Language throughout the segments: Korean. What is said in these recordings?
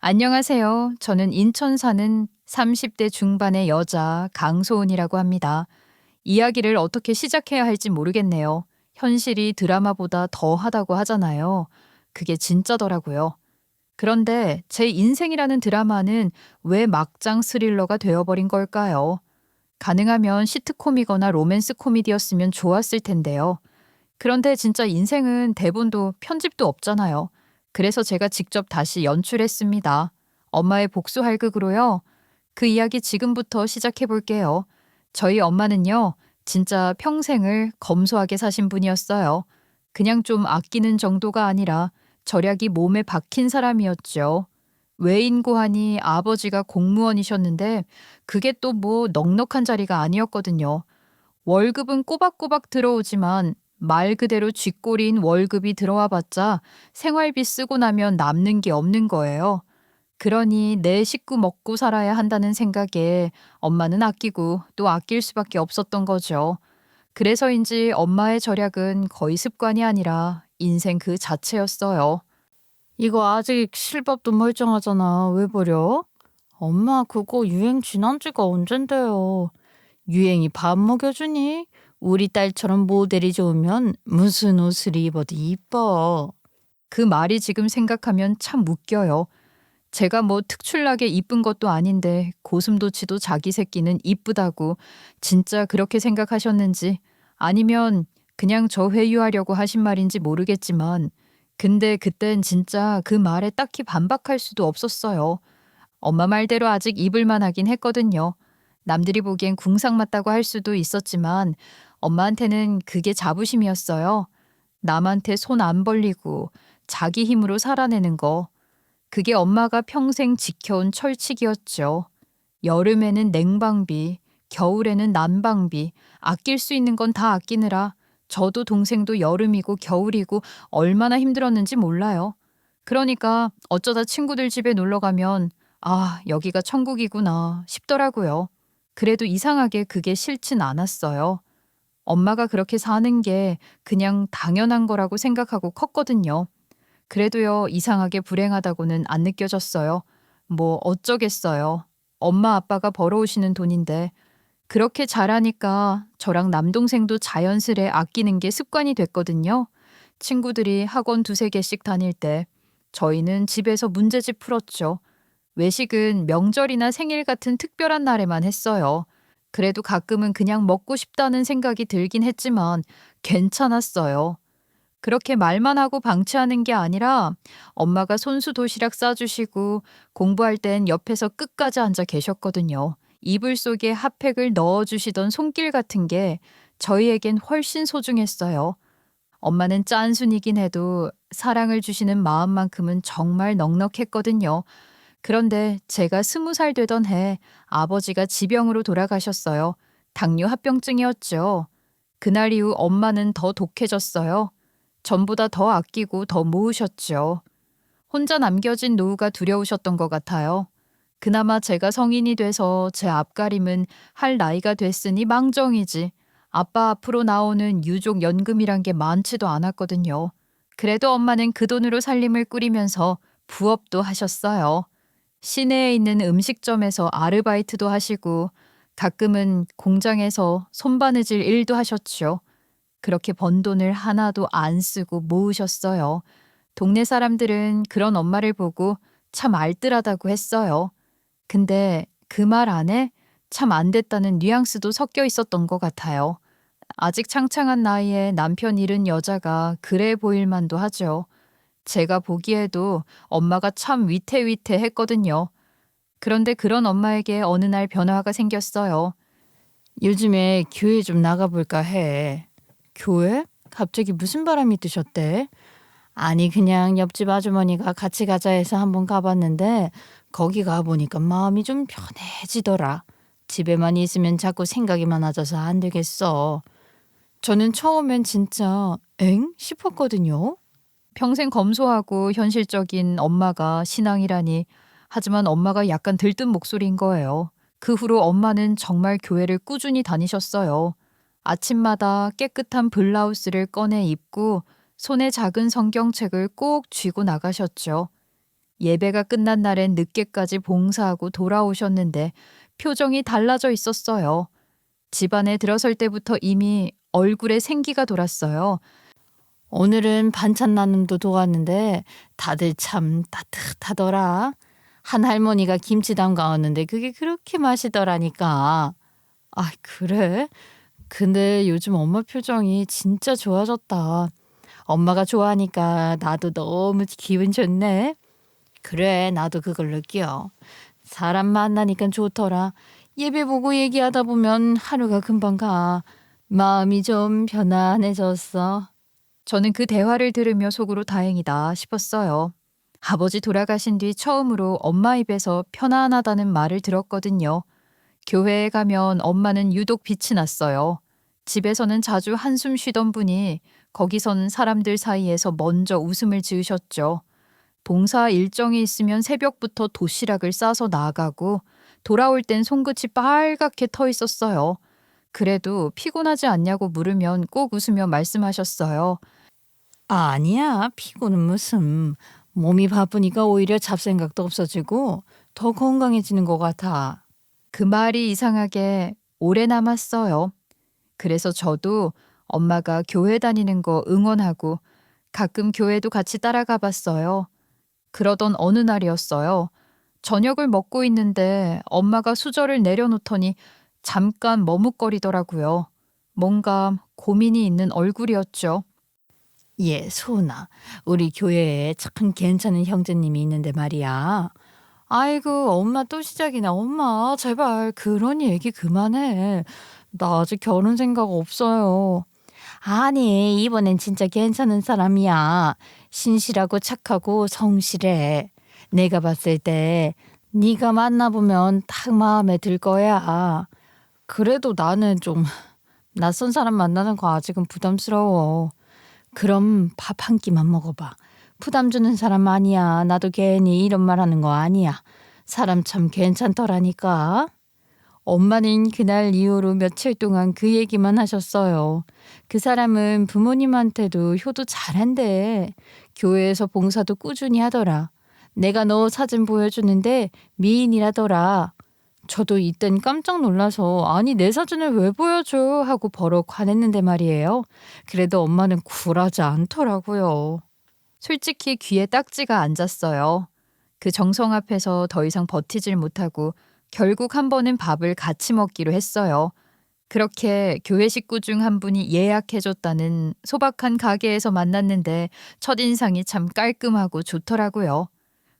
안녕하세요. 저는 인천 사는 30대 중반의 여자 강소은이라고 합니다. 이야기를 어떻게 시작해야 할지 모르겠네요. 현실이 드라마보다 더 하다고 하잖아요. 그게 진짜더라고요. 그런데 제 인생이라는 드라마는 왜 막장 스릴러가 되어버린 걸까요? 가능하면 시트콤이거나 로맨스 코미디였으면 좋았을 텐데요. 그런데 진짜 인생은 대본도 편집도 없잖아요. 그래서 제가 직접 다시 연출했습니다. 엄마의 복수할극으로요. 그 이야기 지금부터 시작해 볼게요. 저희 엄마는요, 진짜 평생을 검소하게 사신 분이었어요. 그냥 좀 아끼는 정도가 아니라 절약이 몸에 박힌 사람이었죠. 외인고 하니 아버지가 공무원이셨는데 그게 또 뭐 넉넉한 자리가 아니었거든요. 월급은 꼬박꼬박 들어오지만 말 그대로 쥐꼬리인 월급이 들어와 봤자 생활비 쓰고 나면 남는 게 없는 거예요. 그러니 내 식구 먹고 살아야 한다는 생각에 엄마는 아끼고 또 아낄 수밖에 없었던 거죠. 그래서인지 엄마의 절약은 거의 습관이 아니라 인생 그 자체였어요. 이거 아직 실밥도 멀쩡하잖아. 왜 버려? 엄마, 그거 유행 지난 지가 언젠데요. 유행이 밥 먹여주니? 우리 딸처럼 모델이 좋으면 무슨 옷을 입어도 이뻐. 그 말이 지금 생각하면 참 웃겨요. 제가 뭐 특출나게 이쁜 것도 아닌데 고슴도치도 자기 새끼는 이쁘다고 진짜 그렇게 생각하셨는지 아니면 그냥 저 회유하려고 하신 말인지 모르겠지만 근데 그땐 진짜 그 말에 딱히 반박할 수도 없었어요. 엄마 말대로 아직 입을 만하긴 했거든요. 남들이 보기엔 궁상 맞다고 할 수도 있었지만 엄마한테는 그게 자부심이었어요. 남한테 손 안 벌리고 자기 힘으로 살아내는 거. 그게 엄마가 평생 지켜온 철칙이었죠. 여름에는 냉방비, 겨울에는 난방비, 아낄 수 있는 건 다 아끼느라 저도 동생도 여름이고 겨울이고 얼마나 힘들었는지 몰라요. 그러니까 어쩌다 친구들 집에 놀러 가면 아, 여기가 천국이구나 싶더라고요. 그래도 이상하게 그게 싫진 않았어요. 엄마가 그렇게 사는 게 그냥 당연한 거라고 생각하고 컸거든요. 그래도요, 이상하게 불행하다고는 안 느껴졌어요. 뭐 어쩌겠어요. 엄마 아빠가 벌어오시는 돈인데 그렇게 잘하니까 저랑 남동생도 자연스레 아끼는 게 습관이 됐거든요. 친구들이 학원 두세 개씩 다닐 때 저희는 집에서 문제집 풀었죠. 외식은 명절이나 생일 같은 특별한 날에만 했어요. 그래도 가끔은 그냥 먹고 싶다는 생각이 들긴 했지만 괜찮았어요. 그렇게 말만 하고 방치하는 게 아니라 엄마가 손수 도시락 싸주시고 공부할 땐 옆에서 끝까지 앉아 계셨거든요. 이불 속에 핫팩을 넣어주시던 손길 같은 게 저희에겐 훨씬 소중했어요. 엄마는 짠순이긴 해도 사랑을 주시는 마음만큼은 정말 넉넉했거든요. 그런데 제가 20살 되던 해 아버지가 지병으로 돌아가셨어요. 당뇨 합병증이었죠. 그날 이후 엄마는 더 독해졌어요. 전보다 더 아끼고 더 모으셨죠. 혼자 남겨진 노후가 두려우셨던 것 같아요. 그나마 제가 성인이 돼서 제 앞가림은 할 나이가 됐으니 망정이지. 아빠 앞으로 나오는 유족 연금이란 게 많지도 않았거든요. 그래도 엄마는 그 돈으로 살림을 꾸리면서 부업도 하셨어요. 시내에 있는 음식점에서 아르바이트도 하시고 가끔은 공장에서 손바느질 일도 하셨죠. 그렇게 번 돈을 하나도 안 쓰고 모으셨어요. 동네 사람들은 그런 엄마를 보고 참 알뜰하다고 했어요. 근데 그 말 안에 참 안 됐다는 뉘앙스도 섞여 있었던 것 같아요. 아직 창창한 나이에 남편 잃은 여자가 그래 보일 만도 하죠. 제가 보기에도 엄마가 참 위태위태했거든요. 그런데 그런 엄마에게 어느 날 변화가 생겼어요. 요즘에 교회 좀 나가볼까 해. 교회? 갑자기 무슨 바람이 드셨대? 아니, 그냥 옆집 아주머니가 같이 가자 해서 한번 가봤는데 거기 가보니까 마음이 좀 편해지더라. 집에만 있으면 자꾸 생각이 많아져서 안 되겠어. 저는 처음엔 진짜 엥? 싶었거든요. 평생 검소하고 현실적인 엄마가 신앙이라니. 하지만 엄마가 약간 들뜬 목소리인 거예요. 그 후로 엄마는 정말 교회를 꾸준히 다니셨어요. 아침마다 깨끗한 블라우스를 꺼내 입고 손에 작은 성경책을 꼭 쥐고 나가셨죠. 예배가 끝난 날엔 늦게까지 봉사하고 돌아오셨는데 표정이 달라져 있었어요. 집안에 들어설 때부터 이미 얼굴에 생기가 돌았어요. 오늘은 반찬 나눔도 도왔는데 다들 참 따뜻하더라. 한 할머니가 김치 담가왔는데 그게 그렇게 맛이더라니까. 아, 그래? 근데 요즘 엄마 표정이 진짜 좋아졌다. 엄마가 좋아하니까 나도 너무 기분 좋네. 그래, 나도 그걸 느껴. 사람 만나니까 좋더라. 예배 보고 얘기하다 보면 하루가 금방 가. 마음이 좀 편안해졌어. 저는 그 대화를 들으며 속으로 다행이다 싶었어요. 아버지 돌아가신 뒤 처음으로 엄마 입에서 편안하다는 말을 들었거든요. 교회에 가면 엄마는 유독 빛이 났어요. 집에서는 자주 한숨 쉬던 분이 거기서는 사람들 사이에서 먼저 웃음을 지으셨죠. 봉사 일정이 있으면 새벽부터 도시락을 싸서 나가고 돌아올 땐 손끝이 빨갛게 터 있었어요. 그래도 피곤하지 않냐고 물으면 꼭 웃으며 말씀하셨어요. 아니야, 피곤은 무슨. 몸이 바쁘니까 오히려 잡생각도 없어지고 더 건강해지는 것 같아. 그 말이 이상하게 오래 남았어요. 그래서 저도 엄마가 교회 다니는 거 응원하고 가끔 교회도 같이 따라가 봤어요. 그러던 어느 날이었어요. 저녁을 먹고 있는데 엄마가 수저를 내려놓더니 잠깐 머뭇거리더라고요. 뭔가 고민이 있는 얼굴이었죠. 예, 소은아. 우리 교회에 참 괜찮은 형제님이 있는데 말이야. 아이고, 엄마 또 시작이네. 엄마, 제발 그런 얘기 그만해. 나 아직 결혼 생각 없어요. 아니, 이번엔 진짜 괜찮은 사람이야. 신실하고 착하고 성실해. 내가 봤을 때 네가 만나보면 딱 마음에 들 거야. 그래도 나는 좀 낯선 사람 만나는 거 아직은 부담스러워. 그럼 밥 한 끼만 먹어봐. 부담 주는 사람 아니야. 나도 괜히 이런 말 하는 거 아니야. 사람 참 괜찮더라니까. 엄마는 그날 이후로 며칠 동안 그 얘기만 하셨어요. 그 사람은 부모님한테도 효도 잘한대. 교회에서 봉사도 꾸준히 하더라. 내가 너 사진 보여주는데 미인이라더라. 저도 이땐 깜짝 놀라서 아니 내 사진을 왜 보여줘 하고 버럭 화냈는데 말이에요. 그래도 엄마는 굴하지 않더라고요. 솔직히 귀에 딱지가 앉았어요. 그 정성 앞에서 더 이상 버티질 못하고 결국 한 번은 밥을 같이 먹기로 했어요. 그렇게 교회 식구 중 한 분이 예약해줬다는 소박한 가게에서 만났는데 첫인상이 참 깔끔하고 좋더라고요.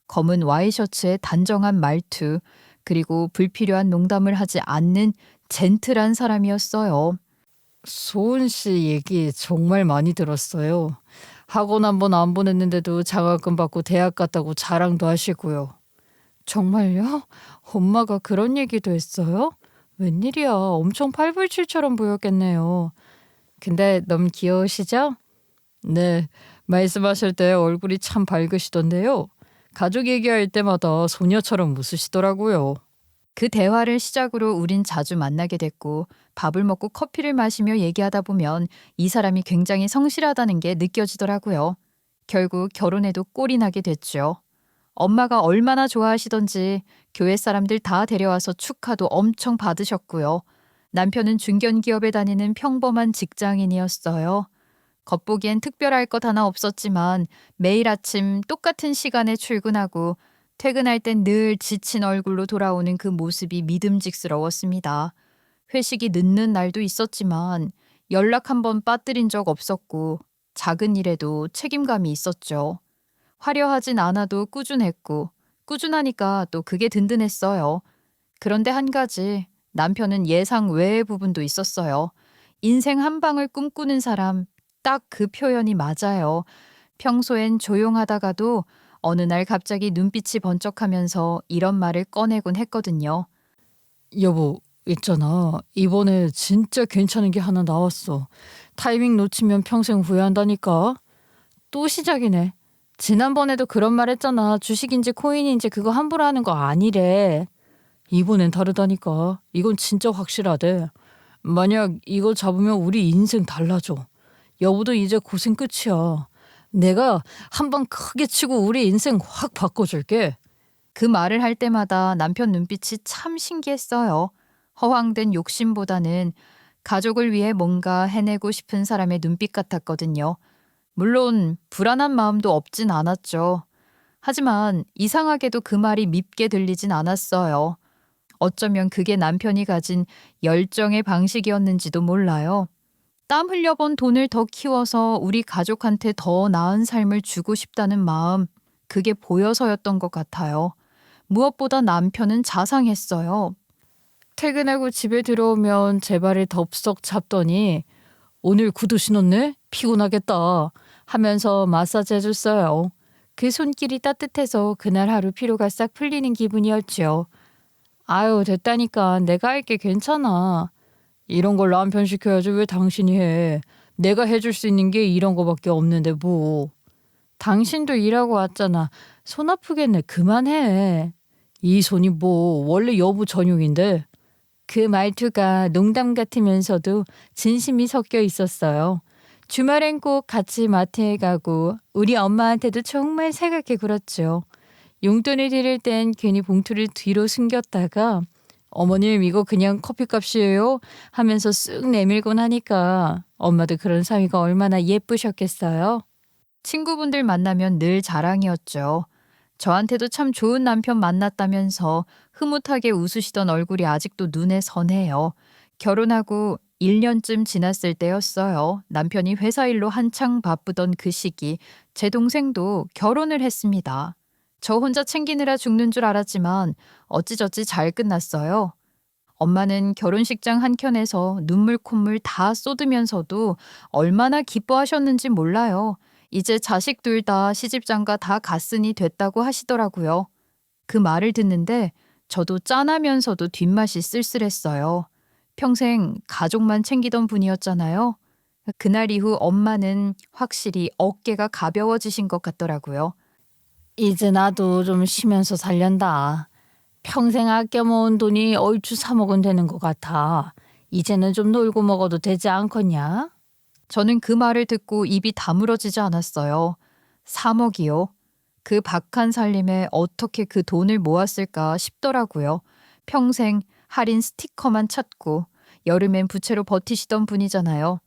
검은 와이셔츠에 단정한 말투, 그리고 불필요한 농담을 하지 않는 젠틀한 사람이었어요. 소은 씨 얘기 정말 많이 들었어요. 학원 한 번 안 보냈는데도 장학금 받고 대학 갔다고 자랑도 하시고요. 정말요? 엄마가 그런 얘기도 했어요? 웬일이야. 엄청 팔불출처럼 보였겠네요. 근데 너무 귀여우시죠? 네, 말씀하실 때 얼굴이 참 밝으시던데요. 가족 얘기할 때마다 소녀처럼 웃으시더라고요. 그 대화를 시작으로 우린 자주 만나게 됐고 밥을 먹고 커피를 마시며 얘기하다 보면 이 사람이 굉장히 성실하다는 게 느껴지더라고요. 결국 결혼에도 꼴이 나게 됐죠. 엄마가 얼마나 좋아하시던지 교회 사람들 다 데려와서 축하도 엄청 받으셨고요. 남편은 중견기업에 다니는 평범한 직장인이었어요. 겉보기엔 특별할 것 하나 없었지만 매일 아침 똑같은 시간에 출근하고 퇴근할 땐 늘 지친 얼굴로 돌아오는 그 모습이 믿음직스러웠습니다. 회식이 늦는 날도 있었지만 연락 한 번 빠뜨린 적 없었고 작은 일에도 책임감이 있었죠. 화려하진 않아도 꾸준했고 꾸준하니까 또 그게 든든했어요. 그런데 한 가지 남편은 예상 외의 부분도 있었어요. 인생 한 방을 꿈꾸는 사람 딱 그 표현이 맞아요. 평소엔 조용하다가도 어느 날 갑자기 눈빛이 번쩍하면서 이런 말을 꺼내곤 했거든요. 여보, 있잖아. 이번에 진짜 괜찮은 게 하나 나왔어. 타이밍 놓치면 평생 후회한다니까. 또 시작이네. 지난번에도 그런 말 했잖아. 주식인지 코인인지 그거 함부로 하는 거 아니래. 이번엔 다르다니까. 이건 진짜 확실하대. 만약 이거 잡으면 우리 인생 달라져. 여보도 이제 고생 끝이야. 내가 한 번 크게 치고 우리 인생 확 바꿔줄게. 그 말을 할 때마다 남편 눈빛이 참 신기했어요. 허황된 욕심보다는 가족을 위해 뭔가 해내고 싶은 사람의 눈빛 같았거든요. 물론 불안한 마음도 없진 않았죠. 하지만 이상하게도 그 말이 밉게 들리진 않았어요. 어쩌면 그게 남편이 가진 열정의 방식이었는지도 몰라요. 땀 흘려본 돈을 더 키워서 우리 가족한테 더 나은 삶을 주고 싶다는 마음, 그게 보여서였던 것 같아요. 무엇보다 남편은 자상했어요. 퇴근하고 집에 들어오면 제 발을 덥석 잡더니 오늘 구두 신었네? 피곤하겠다 하면서 마사지 해줬어요. 그 손길이 따뜻해서 그날 하루 피로가 싹 풀리는 기분이었죠. 아유 됐다니까 내가 할게 괜찮아. 이런 걸 남편 시켜야지 왜 당신이 해. 내가 해줄 수 있는 게 이런 거밖에 없는데 뭐. 당신도 일하고 왔잖아. 손 아프겠네. 그만해. 이 손이 뭐 원래 여부 전용인데. 그 말투가 농담 같으면서도 진심이 섞여 있었어요. 주말엔 꼭 같이 마트에 가고 우리 엄마한테도 정말 살갑게 굴었죠. 용돈을 드릴 땐 괜히 봉투를 뒤로 숨겼다가 어머님 이거 그냥 커피값이에요 하면서 쓱 내밀곤 하니까 엄마도 그런 사위가 얼마나 예쁘셨겠어요. 친구분들 만나면 늘 자랑이었죠. 저한테도 참 좋은 남편 만났다면서 흐뭇하게 웃으시던 얼굴이 아직도 눈에 선해요. 결혼하고 1년쯤 지났을 때였어요. 남편이 회사 일로 한창 바쁘던 그 시기, 제 동생도 결혼을 했습니다. 저 혼자 챙기느라 죽는 줄 알았지만 어찌저찌 잘 끝났어요. 엄마는 결혼식장 한켠에서 눈물 콧물 다 쏟으면서도 얼마나 기뻐하셨는지 몰라요. 이제 자식 둘 다 시집장가 다 갔으니 됐다고 하시더라고요. 그 말을 듣는데 저도 짠하면서도 뒷맛이 쓸쓸했어요. 평생 가족만 챙기던 분이었잖아요. 그날 이후 엄마는 확실히 어깨가 가벼워지신 것 같더라고요. 이제 나도 좀 쉬면서 살련다. 평생 아껴 모은 돈이 얼추 3억 원 되는 것 같아. 이제는 좀 놀고 먹어도 되지 않겠냐? 저는 그 말을 듣고 입이 다물어지지 않았어요. 3억이요. 그 박한 살림에 어떻게 그 돈을 모았을까 싶더라고요. 평생 할인 스티커만 찾고 여름엔 부채로 버티시던 분이잖아요.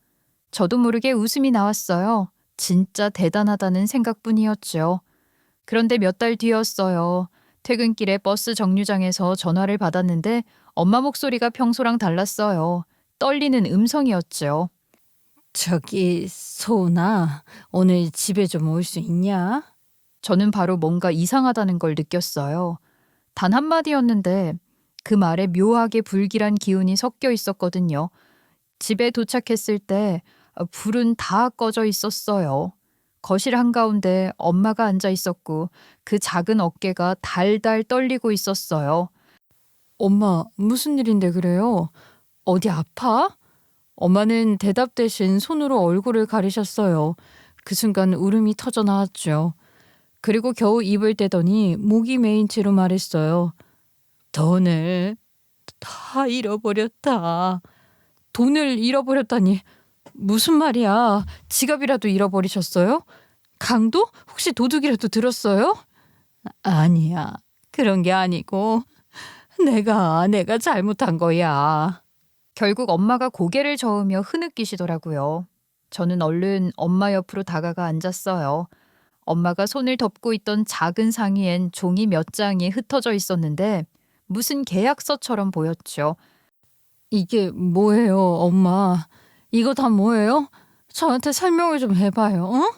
저도 모르게 웃음이 나왔어요. 진짜 대단하다는 생각뿐이었죠. 그런데 몇 달 뒤였어요. 퇴근길에 버스 정류장에서 전화를 받았는데 엄마 목소리가 평소랑 달랐어요. 떨리는 음성이었죠. 저기 소은아, 오늘 집에 좀 올 수 있냐? 저는 바로 뭔가 이상하다는 걸 느꼈어요. 단 한마디였는데 그 말에 묘하게 불길한 기운이 섞여 있었거든요. 집에 도착했을 때 불은 다 꺼져 있었어요. 거실 한가운데 엄마가 앉아 있었고 그 작은 어깨가 달달 떨리고 있었어요. 엄마, 무슨 일인데 그래요? 어디 아파? 엄마는 대답 대신 손으로 얼굴을 가리셨어요. 그 순간 울음이 터져 나왔죠. 그리고 겨우 입을 떼더니 목이 메인 채로 말했어요. 돈을 다 잃어버렸다. 돈을 잃어버렸다니 무슨 말이야? 지갑이라도 잃어버리셨어요? 강도? 혹시 도둑이라도 들었어요? 아니야. 그런 게 아니고 내가 잘못한 거야. 결국 엄마가 고개를 저으며 흐느끼시더라고요. 저는 얼른 엄마 옆으로 다가가 앉았어요. 엄마가 손을 덮고 있던 작은 상의엔 종이 몇 장이 흩어져 있었는데 무슨 계약서처럼 보였죠. 이게 뭐예요, 엄마? 이거 다 뭐예요? 저한테 설명을 좀 해봐요, 어?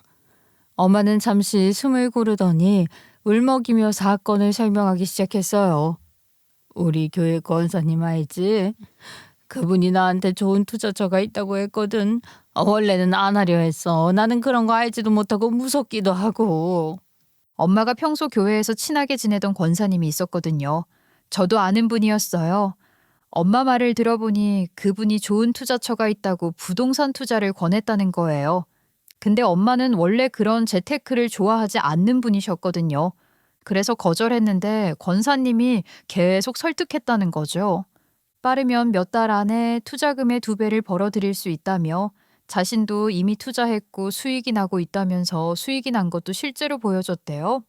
엄마는 잠시 숨을 고르더니 울먹이며 사건을 설명하기 시작했어요. 우리 교회 권사님 알지? 그분이 나한테 좋은 투자처가 있다고 했거든. 원래는 안 하려 했어. 나는 그런 거 알지도 못하고 무섭기도 하고. 엄마가 평소 교회에서 친하게 지내던 권사님이 있었거든요. 저도 아는 분이었어요. 엄마 말을 들어보니 그분이 좋은 투자처가 있다고 부동산 투자를 권했다는 거예요. 근데 엄마는 원래 그런 재테크를 좋아하지 않는 분이셨거든요. 그래서 거절했는데 권사님이 계속 설득했다는 거죠. 빠르면 몇 달 안에 투자금의 2배를 벌어들일 수 있다며 자신도 이미 투자했고 수익이 나고 있다면서 수익이 난 것도 실제로 보여줬대요.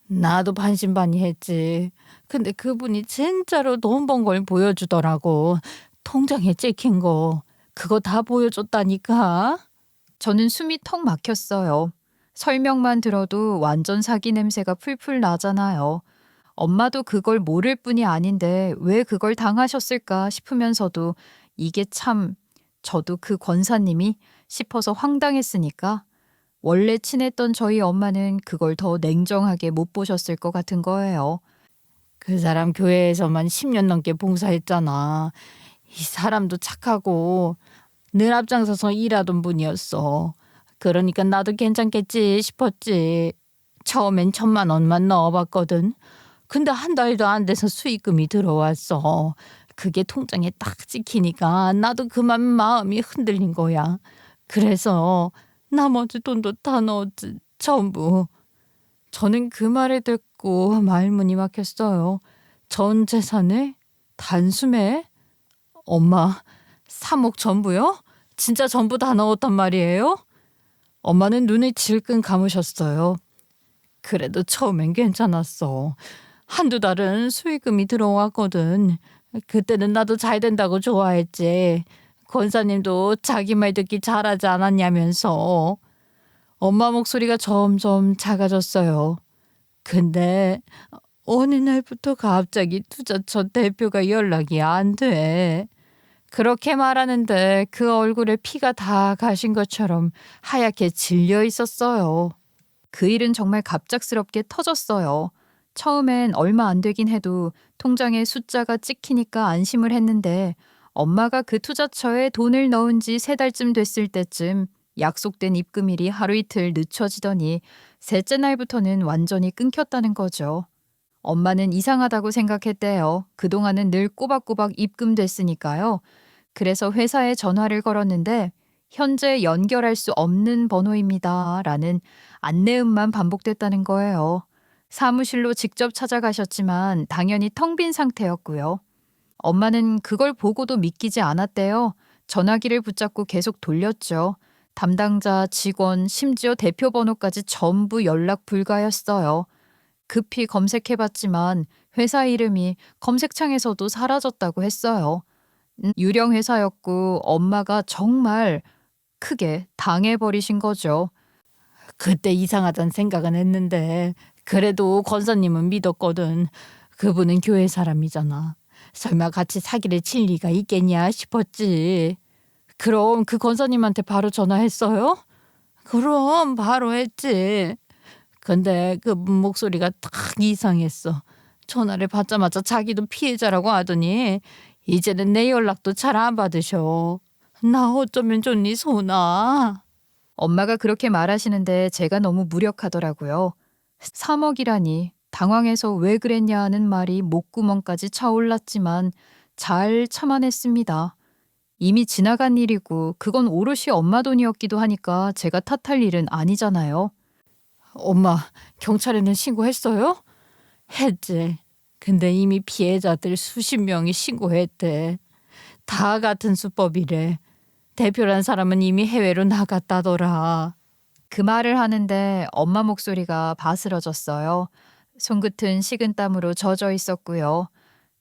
나도 반신반의했지. 근데 그분이 진짜로 돈 번 걸 보여주더라고. 통장에 찍힌 거. 그거 다 보여줬다니까. 저는 숨이 턱 막혔어요. 설명만 들어도 완전 사기 냄새가 풀풀 나잖아요. 엄마도 그걸 모를 뿐이 아닌데 왜 그걸 당하셨을까 싶으면서도 이게 참 저도 그 권사님이 싶어서 황당했으니까 원래 친했던 저희 엄마는 그걸 더 냉정하게 못 보셨을 것 같은 거예요. 그 사람 교회에서만 10년 넘게 봉사했잖아. 이 사람도 착하고 늘 앞장서서 일하던 분이었어. 그러니까 나도 괜찮겠지 싶었지. 처음엔 1,000만 원만 넣어봤거든. 근데 한 달도 안 돼서 수익금이 들어왔어. 그게 통장에 딱 찍히니까 나도 그만 마음이 흔들린 거야. 그래서 나머지 돈도 다 넣었지. 전부. 저는 그 말을 듣고 말문이 막혔어요. 전 재산을 단숨에? 엄마 3억 전부요? 진짜 전부 다 넣었단 말이에요? 엄마는 눈을 질끈 감으셨어요. 그래도 처음엔 괜찮았어. 한두 달은 수익금이 들어왔거든. 그때는 나도 잘 된다고 좋아했지. 권사님도 자기 말 듣기 잘하지 않았냐면서. 엄마 목소리가 점점 작아졌어요. 근데 어느 날부터 갑자기 투자처 대표가 연락이 안 돼. 그렇게 말하는데 그 얼굴에 피가 다 가신 것처럼 하얗게 질려 있었어요. 그 일은 정말 갑작스럽게 터졌어요. 처음엔 얼마 안 되긴 해도 통장에 숫자가 찍히니까 안심을 했는데 엄마가 그 투자처에 돈을 넣은 지 3달쯤 됐을 때쯤 약속된 입금일이 하루 이틀 늦춰지더니 셋째 날부터는 완전히 끊겼다는 거죠. 엄마는 이상하다고 생각했대요. 그동안은 늘 꼬박꼬박 입금됐으니까요. 그래서 회사에 전화를 걸었는데 현재 연결할 수 없는 번호입니다. 라는 안내음만 반복됐다는 거예요. 사무실로 직접 찾아가셨지만 당연히 텅 빈 상태였고요. 엄마는 그걸 보고도 믿기지 않았대요. 전화기를 붙잡고 계속 돌렸죠. 담당자, 직원, 심지어 대표 번호까지 전부 연락 불가였어요. 급히 검색해봤지만 회사 이름이 검색창에서도 사라졌다고 했어요. 유령 회사였고 엄마가 정말 크게 당해버리신 거죠. 그때 이상하다는 생각은 했는데 그래도 권사님은 믿었거든. 그분은 교회 사람이잖아. 설마 같이 사기를 칠 리가 있겠냐 싶었지. 그럼 그 권사님한테 바로 전화했어요? 그럼 바로 했지. 근데 그 목소리가 딱 이상했어. 전화를 받자마자 자기도 피해자라고 하더니 이제는 내 연락도 잘 안 받으셔. 나 어쩌면 좋니 소나. 엄마가 그렇게 말하시는데 제가 너무 무력하더라고요. 3억이라니 당황해서 왜 그랬냐 하는 말이 목구멍까지 차올랐지만 잘 참아냈습니다. 이미 지나간 일이고 그건 오롯이 엄마 돈이었기도 하니까 제가 탓할 일은 아니잖아요. 엄마 경찰에는 신고했어요? 했지. 근데 이미 피해자들 수십 명이 신고했대. 다 같은 수법이래. 대표란 사람은 이미 해외로 나갔다더라. 그 말을 하는데 엄마 목소리가 바스러졌어요. 손끝은 식은땀으로 젖어 있었고요.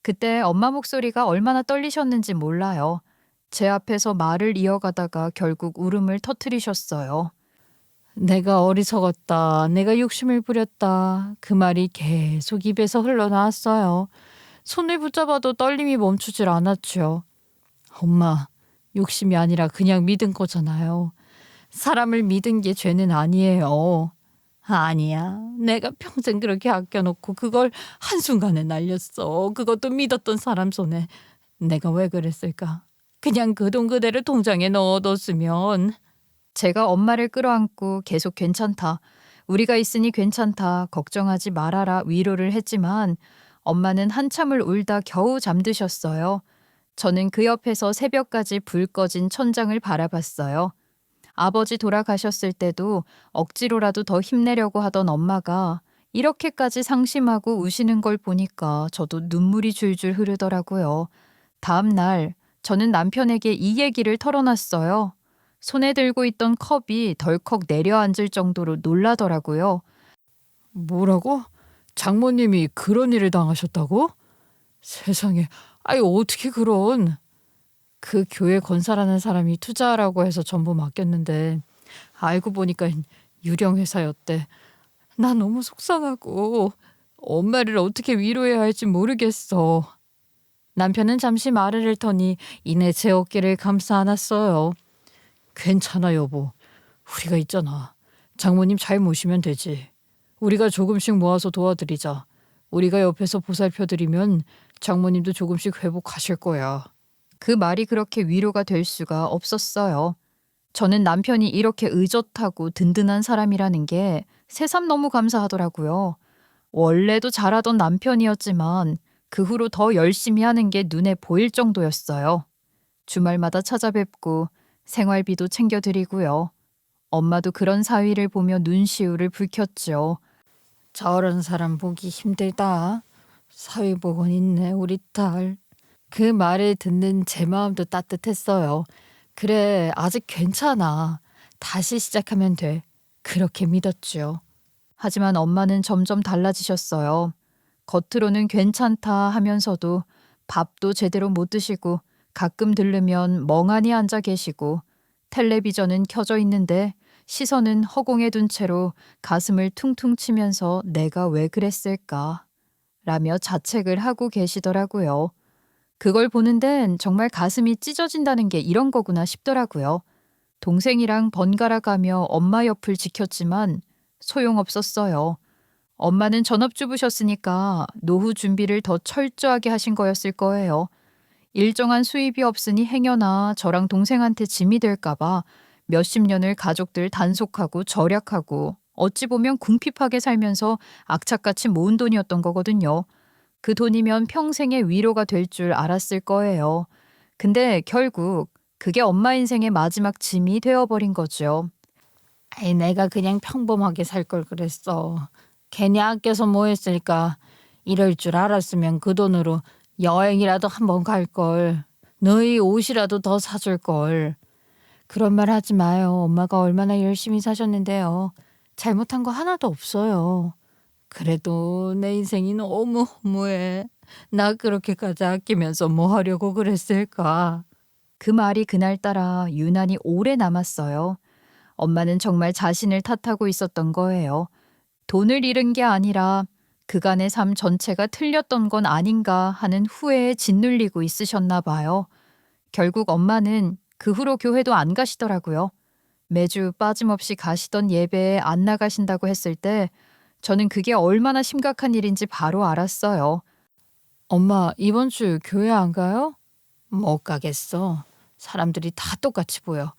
그때 엄마 목소리가 얼마나 떨리셨는지 몰라요. 제 앞에서 말을 이어가다가 결국 울음을 터뜨리셨어요. 내가 어리석었다. 내가 욕심을 부렸다. 그 말이 계속 입에서 흘러나왔어요. 손을 붙잡아도 떨림이 멈추질 않았죠. 엄마, 욕심이 아니라 그냥 믿은 거잖아요. 사람을 믿은 게 죄는 아니에요. 아니야. 내가 평생 그렇게 아껴놓고 그걸 한순간에 날렸어. 그것도 믿었던 사람 손에. 내가 왜 그랬을까? 그냥 그 돈 그대로 통장에 넣어뒀으면. 제가 엄마를 끌어안고 계속 괜찮다. 우리가 있으니 괜찮다. 걱정하지 말아라. 위로를 했지만 엄마는 한참을 울다 겨우 잠드셨어요. 저는 그 옆에서 새벽까지 불 꺼진 천장을 바라봤어요. 아버지 돌아가셨을 때도 억지로라도 더 힘내려고 하던 엄마가 이렇게까지 상심하고 우시는 걸 보니까 저도 눈물이 줄줄 흐르더라고요. 다음 날 저는 남편에게 이 얘기를 털어놨어요. 손에 들고 있던 컵이 덜컥 내려앉을 정도로 놀라더라고요. 뭐라고? 장모님이 그런 일을 당하셨다고? 세상에, 아이 어떻게 그런. 그 교회 건설하는 사람이 투자하라고 해서 전부 맡겼는데 알고 보니까 유령 회사였대. 나 너무 속상하고 엄마를 어떻게 위로해야 할지 모르겠어. 남편은 잠시 말을 잃더니 이내 제 어깨를 감싸 안았어요. 괜찮아 여보. 우리가 있잖아. 장모님 잘 모시면 되지. 우리가 조금씩 모아서 도와드리자. 우리가 옆에서 보살펴드리면 장모님도 조금씩 회복하실 거야. 그 말이 그렇게 위로가 될 수가 없었어요. 저는 남편이 이렇게 의젓하고 든든한 사람이라는 게 새삼 너무 감사하더라고요. 원래도 잘하던 남편이었지만 그 후로 더 열심히 하는 게 눈에 보일 정도였어요. 주말마다 찾아뵙고 생활비도 챙겨드리고요. 엄마도 그런 사위를 보며 눈시울을 붉혔죠. 저런 사람 보기 힘들다. 사위복은 있네 우리 딸. 그 말을 듣는 제 마음도 따뜻했어요. 그래 아직 괜찮아. 다시 시작하면 돼. 그렇게 믿었죠. 하지만 엄마는 점점 달라지셨어요. 겉으로는 괜찮다 하면서도 밥도 제대로 못 드시고 가끔 들르면 멍하니 앉아 계시고 텔레비전은 켜져 있는데 시선은 허공에 둔 채로 가슴을 퉁퉁 치면서 내가 왜 그랬을까 라며 자책을 하고 계시더라고요. 그걸 보는 데는 정말 가슴이 찢어진다는 게 이런 거구나 싶더라고요. 동생이랑 번갈아 가며 엄마 옆을 지켰지만 소용없었어요. 엄마는 전업주부셨으니까 노후 준비를 더 철저하게 하신 거였을 거예요. 일정한 수입이 없으니 행여나 저랑 동생한테 짐이 될까봐 몇십 년을 가족들 단속하고 절약하고 어찌 보면 궁핍하게 살면서 악착같이 모은 돈이었던 거거든요. 그 돈이면 평생의 위로가 될 줄 알았을 거예요. 근데 결국 그게 엄마 인생의 마지막 짐이 되어버린 거죠. 아이 내가 그냥 평범하게 살 걸 그랬어. 괜히 아껴서 뭐 했으니까 이럴 줄 알았으면 그 돈으로 여행이라도 한번 갈 걸. 너희 옷이라도 더 사줄 걸. 그런 말 하지 마요. 엄마가 얼마나 열심히 사셨는데요. 잘못한 거 하나도 없어요. 그래도 내 인생이 너무 허무해. 나 그렇게까지 아끼면서 뭐 하려고 그랬을까. 그 말이 그날따라 유난히 오래 남았어요. 엄마는 정말 자신을 탓하고 있었던 거예요. 돈을 잃은 게 아니라 그간의 삶 전체가 틀렸던 건 아닌가 하는 후회에 짓눌리고 있으셨나 봐요. 결국 엄마는 그 후로 교회도 안 가시더라고요. 매주 빠짐없이 가시던 예배에 안 나가신다고 했을 때 저는 그게 얼마나 심각한 일인지 바로 알았어요. 엄마 이번 주 교회 안 가요? 못 가겠어. 사람들이 다 똑같이 보여.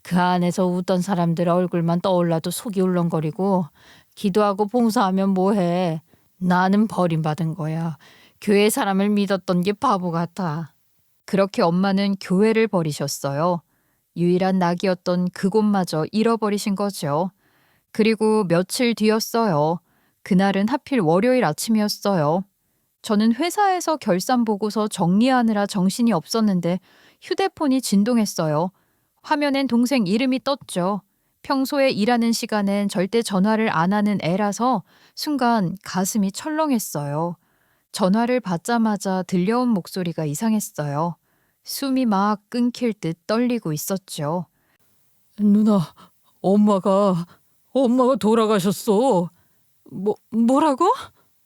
그 안에서 웃던 사람들 얼굴만 떠올라도 속이 울렁거리고 기도하고 봉사하면 뭐해. 나는 버림받은 거야. 교회 사람을 믿었던 게 바보 같아. 그렇게 엄마는 교회를 버리셨어요. 유일한 낙이었던 그곳마저 잃어버리신 거죠. 그리고 며칠 뒤였어요. 그날은 하필 월요일 아침이었어요. 저는 회사에서 결산 보고서 정리하느라 정신이 없었는데 휴대폰이 진동했어요. 화면엔 동생 이름이 떴죠. 평소에 일하는 시간엔 절대 전화를 안 하는 애라서 순간 가슴이 철렁했어요. 전화를 받자마자 들려온 목소리가 이상했어요. 숨이 막 끊길 듯 떨리고 있었죠. 누나, 엄마가 돌아가셨어. 뭐라고?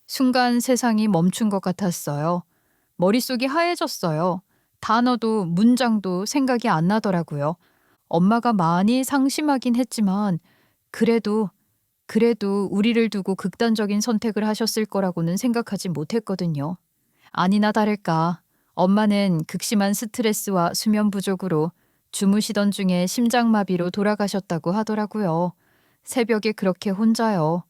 순간 세상이 멈춘 것 같았어요. 머릿속이 하얘졌어요. 단어도 문장도 생각이 안 나더라고요. 엄마가 많이 상심하긴 했지만 그래도 우리를 두고 극단적인 선택을 하셨을 거라고는 생각하지 못했거든요. 아니나 다를까 엄마는 극심한 스트레스와 수면 부족으로 주무시던 중에 심장마비로 돌아가셨다고 하더라고요. 새벽에 그렇게 혼자요.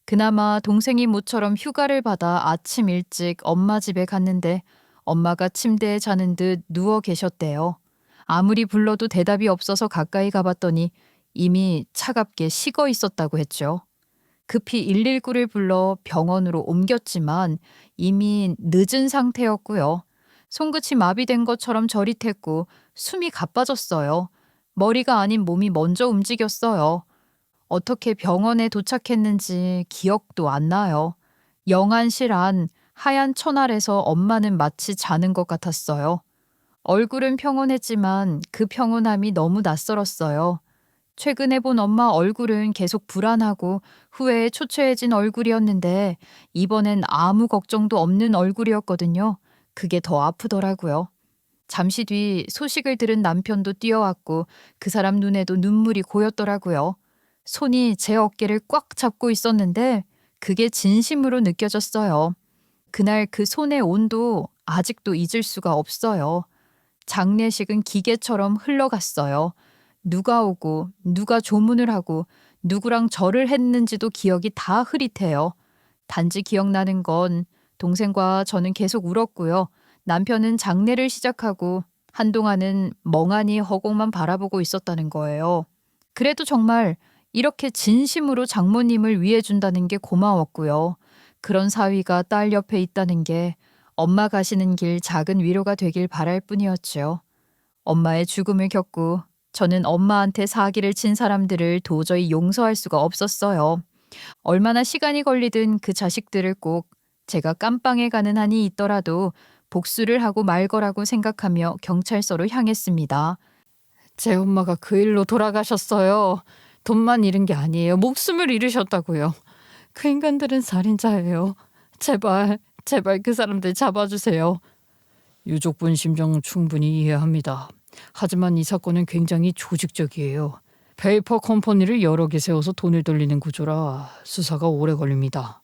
그나마 동생이 모처럼 휴가를 받아 아침 일찍 엄마 집에 갔는데 엄마가 침대에 자는 듯 누워 계셨대요. 아무리 불러도 대답이 없어서 가까이 가봤더니 이미 차갑게 식어 있었다고 했죠. 급히 119를 불러 병원으로 옮겼지만 이미 늦은 상태였고요. 손끝이 마비된 것처럼 저릿했고 숨이 가빠졌어요. 머리가 아닌 몸이 먼저 움직였어요. 어떻게 병원에 도착했는지 기억도 안 나요. 영안실 하얀 천알에서 엄마는 마치 자는 것 같았어요. 얼굴은 평온했지만 그 평온함이 너무 낯설었어요. 최근에 본 엄마 얼굴은 계속 불안하고 후회에 초췌해진 얼굴이었는데 이번엔 아무 걱정도 없는 얼굴이었거든요. 그게 더 아프더라고요. 잠시 뒤 소식을 들은 남편도 뛰어왔고 그 사람 눈에도 눈물이 고였더라고요. 손이 제 어깨를 꽉 잡고 있었는데 그게 진심으로 느껴졌어요. 그날 그 손의 온도 아직도 잊을 수가 없어요. 장례식은 기계처럼 흘러갔어요. 누가 오고 누가 조문을 하고 누구랑 절을 했는지도 기억이 다 흐릿해요. 단지 기억나는 건 동생과 저는 계속 울었고요. 남편은 장례를 시작하고 한동안은 멍하니 허공만 바라보고 있었다는 거예요. 그래도 정말 이렇게 진심으로 장모님을 위해준다는 게 고마웠고요. 그런 사위가 딸 옆에 있다는 게 엄마 가시는 길 작은 위로가 되길 바랄 뿐이었죠. 엄마의 죽음을 겪고 저는 엄마한테 사기를 친 사람들을 도저히 용서할 수가 없었어요. 얼마나 시간이 걸리든 그 자식들을 꼭 제가 깜빵에 가는 한이 있더라도 복수를 하고 말 거라고 생각하며 경찰서로 향했습니다. 제 엄마가 그 일로 돌아가셨어요. 돈만 잃은 게 아니에요. 목숨을 잃으셨다고요. 그 인간들은 살인자예요. 제발, 제발 그 사람들 잡아주세요. 유족분 심정 충분히 이해합니다. 하지만 이 사건은 굉장히 조직적이에요. 페이퍼 컴퍼니를 여러 개 세워서 돈을 돌리는 구조라 수사가 오래 걸립니다.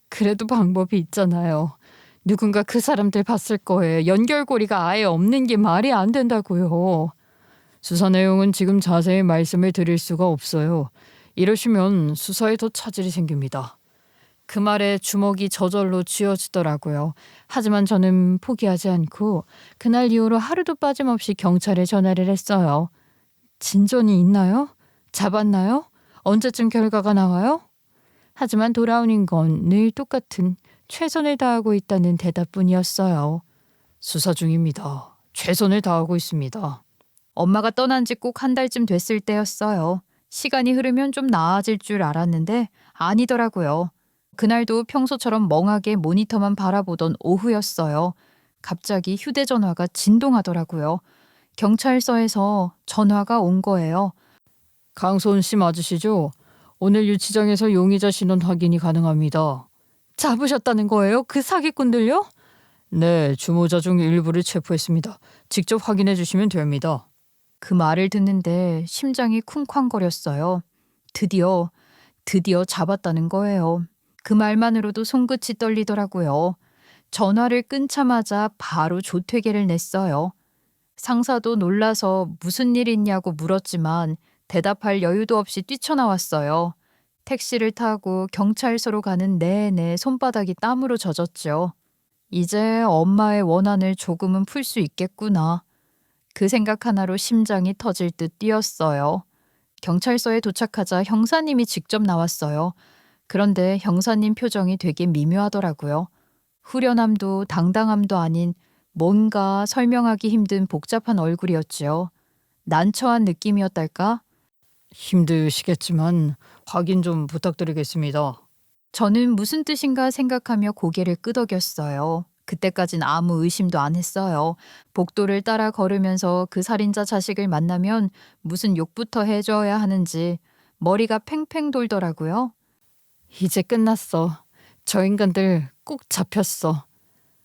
그래도 방법이 있잖아요. 누군가 그 사람들 봤을 거예요. 연결고리가 아예 없는 게 말이 안 된다고요. 수사 내용은 지금 자세히 말씀을 드릴 수가 없어요. 이러시면 수사에 더 차질이 생깁니다. 그 말에 주먹이 저절로 쥐어지더라고요. 하지만 저는 포기하지 않고 그날 이후로 하루도 빠짐없이 경찰에 전화를 했어요. 진전이 있나요? 잡았나요? 언제쯤 결과가 나와요? 하지만 돌아오는 건 늘 똑같은 최선을 다하고 있다는 대답뿐이었어요. 수사 중입니다. 최선을 다하고 있습니다. 엄마가 떠난 지 꼭 한 달쯤 됐을 때였어요. 시간이 흐르면 좀 나아질 줄 알았는데 아니더라고요. 그날도 평소처럼 멍하게 모니터만 바라보던 오후였어요. 갑자기 휴대전화가 진동하더라고요. 경찰서에서 전화가 온 거예요. 강소은 씨 맞으시죠? 오늘 유치장에서 용의자 신원 확인이 가능합니다. 잡으셨다는 거예요? 그 사기꾼들요? 네, 주모자 중 일부를 체포했습니다. 직접 확인해 주시면 됩니다. 그 말을 듣는데 심장이 쿵쾅거렸어요. 드디어 잡았다는 거예요. 그 말만으로도 손끝이 떨리더라고요. 전화를 끊자마자 바로 조퇴계를 냈어요. 상사도 놀라서 무슨 일 있냐고 물었지만 대답할 여유도 없이 뛰쳐나왔어요. 택시를 타고 경찰서로 가는 내내 손바닥이 땀으로 젖었죠. 이제 엄마의 원한을 조금은 풀 수 있겠구나. 그 생각 하나로 심장이 터질 듯 뛰었어요. 경찰서에 도착하자 형사님이 직접 나왔어요. 그런데 형사님 표정이 되게 미묘하더라고요. 후련함도 당당함도 아닌 뭔가 설명하기 힘든 복잡한 얼굴이었지요. 난처한 느낌이었달까? 힘드시겠지만 확인 좀 부탁드리겠습니다. 저는 무슨 뜻인가 생각하며 고개를 끄덕였어요. 그때까진 아무 의심도 안 했어요. 복도를 따라 걸으면서 그 살인자 자식을 만나면 무슨 욕부터 해줘야 하는지 머리가 팽팽 돌더라고요. 이제 끝났어. 저 인간들 꼭 잡혔어.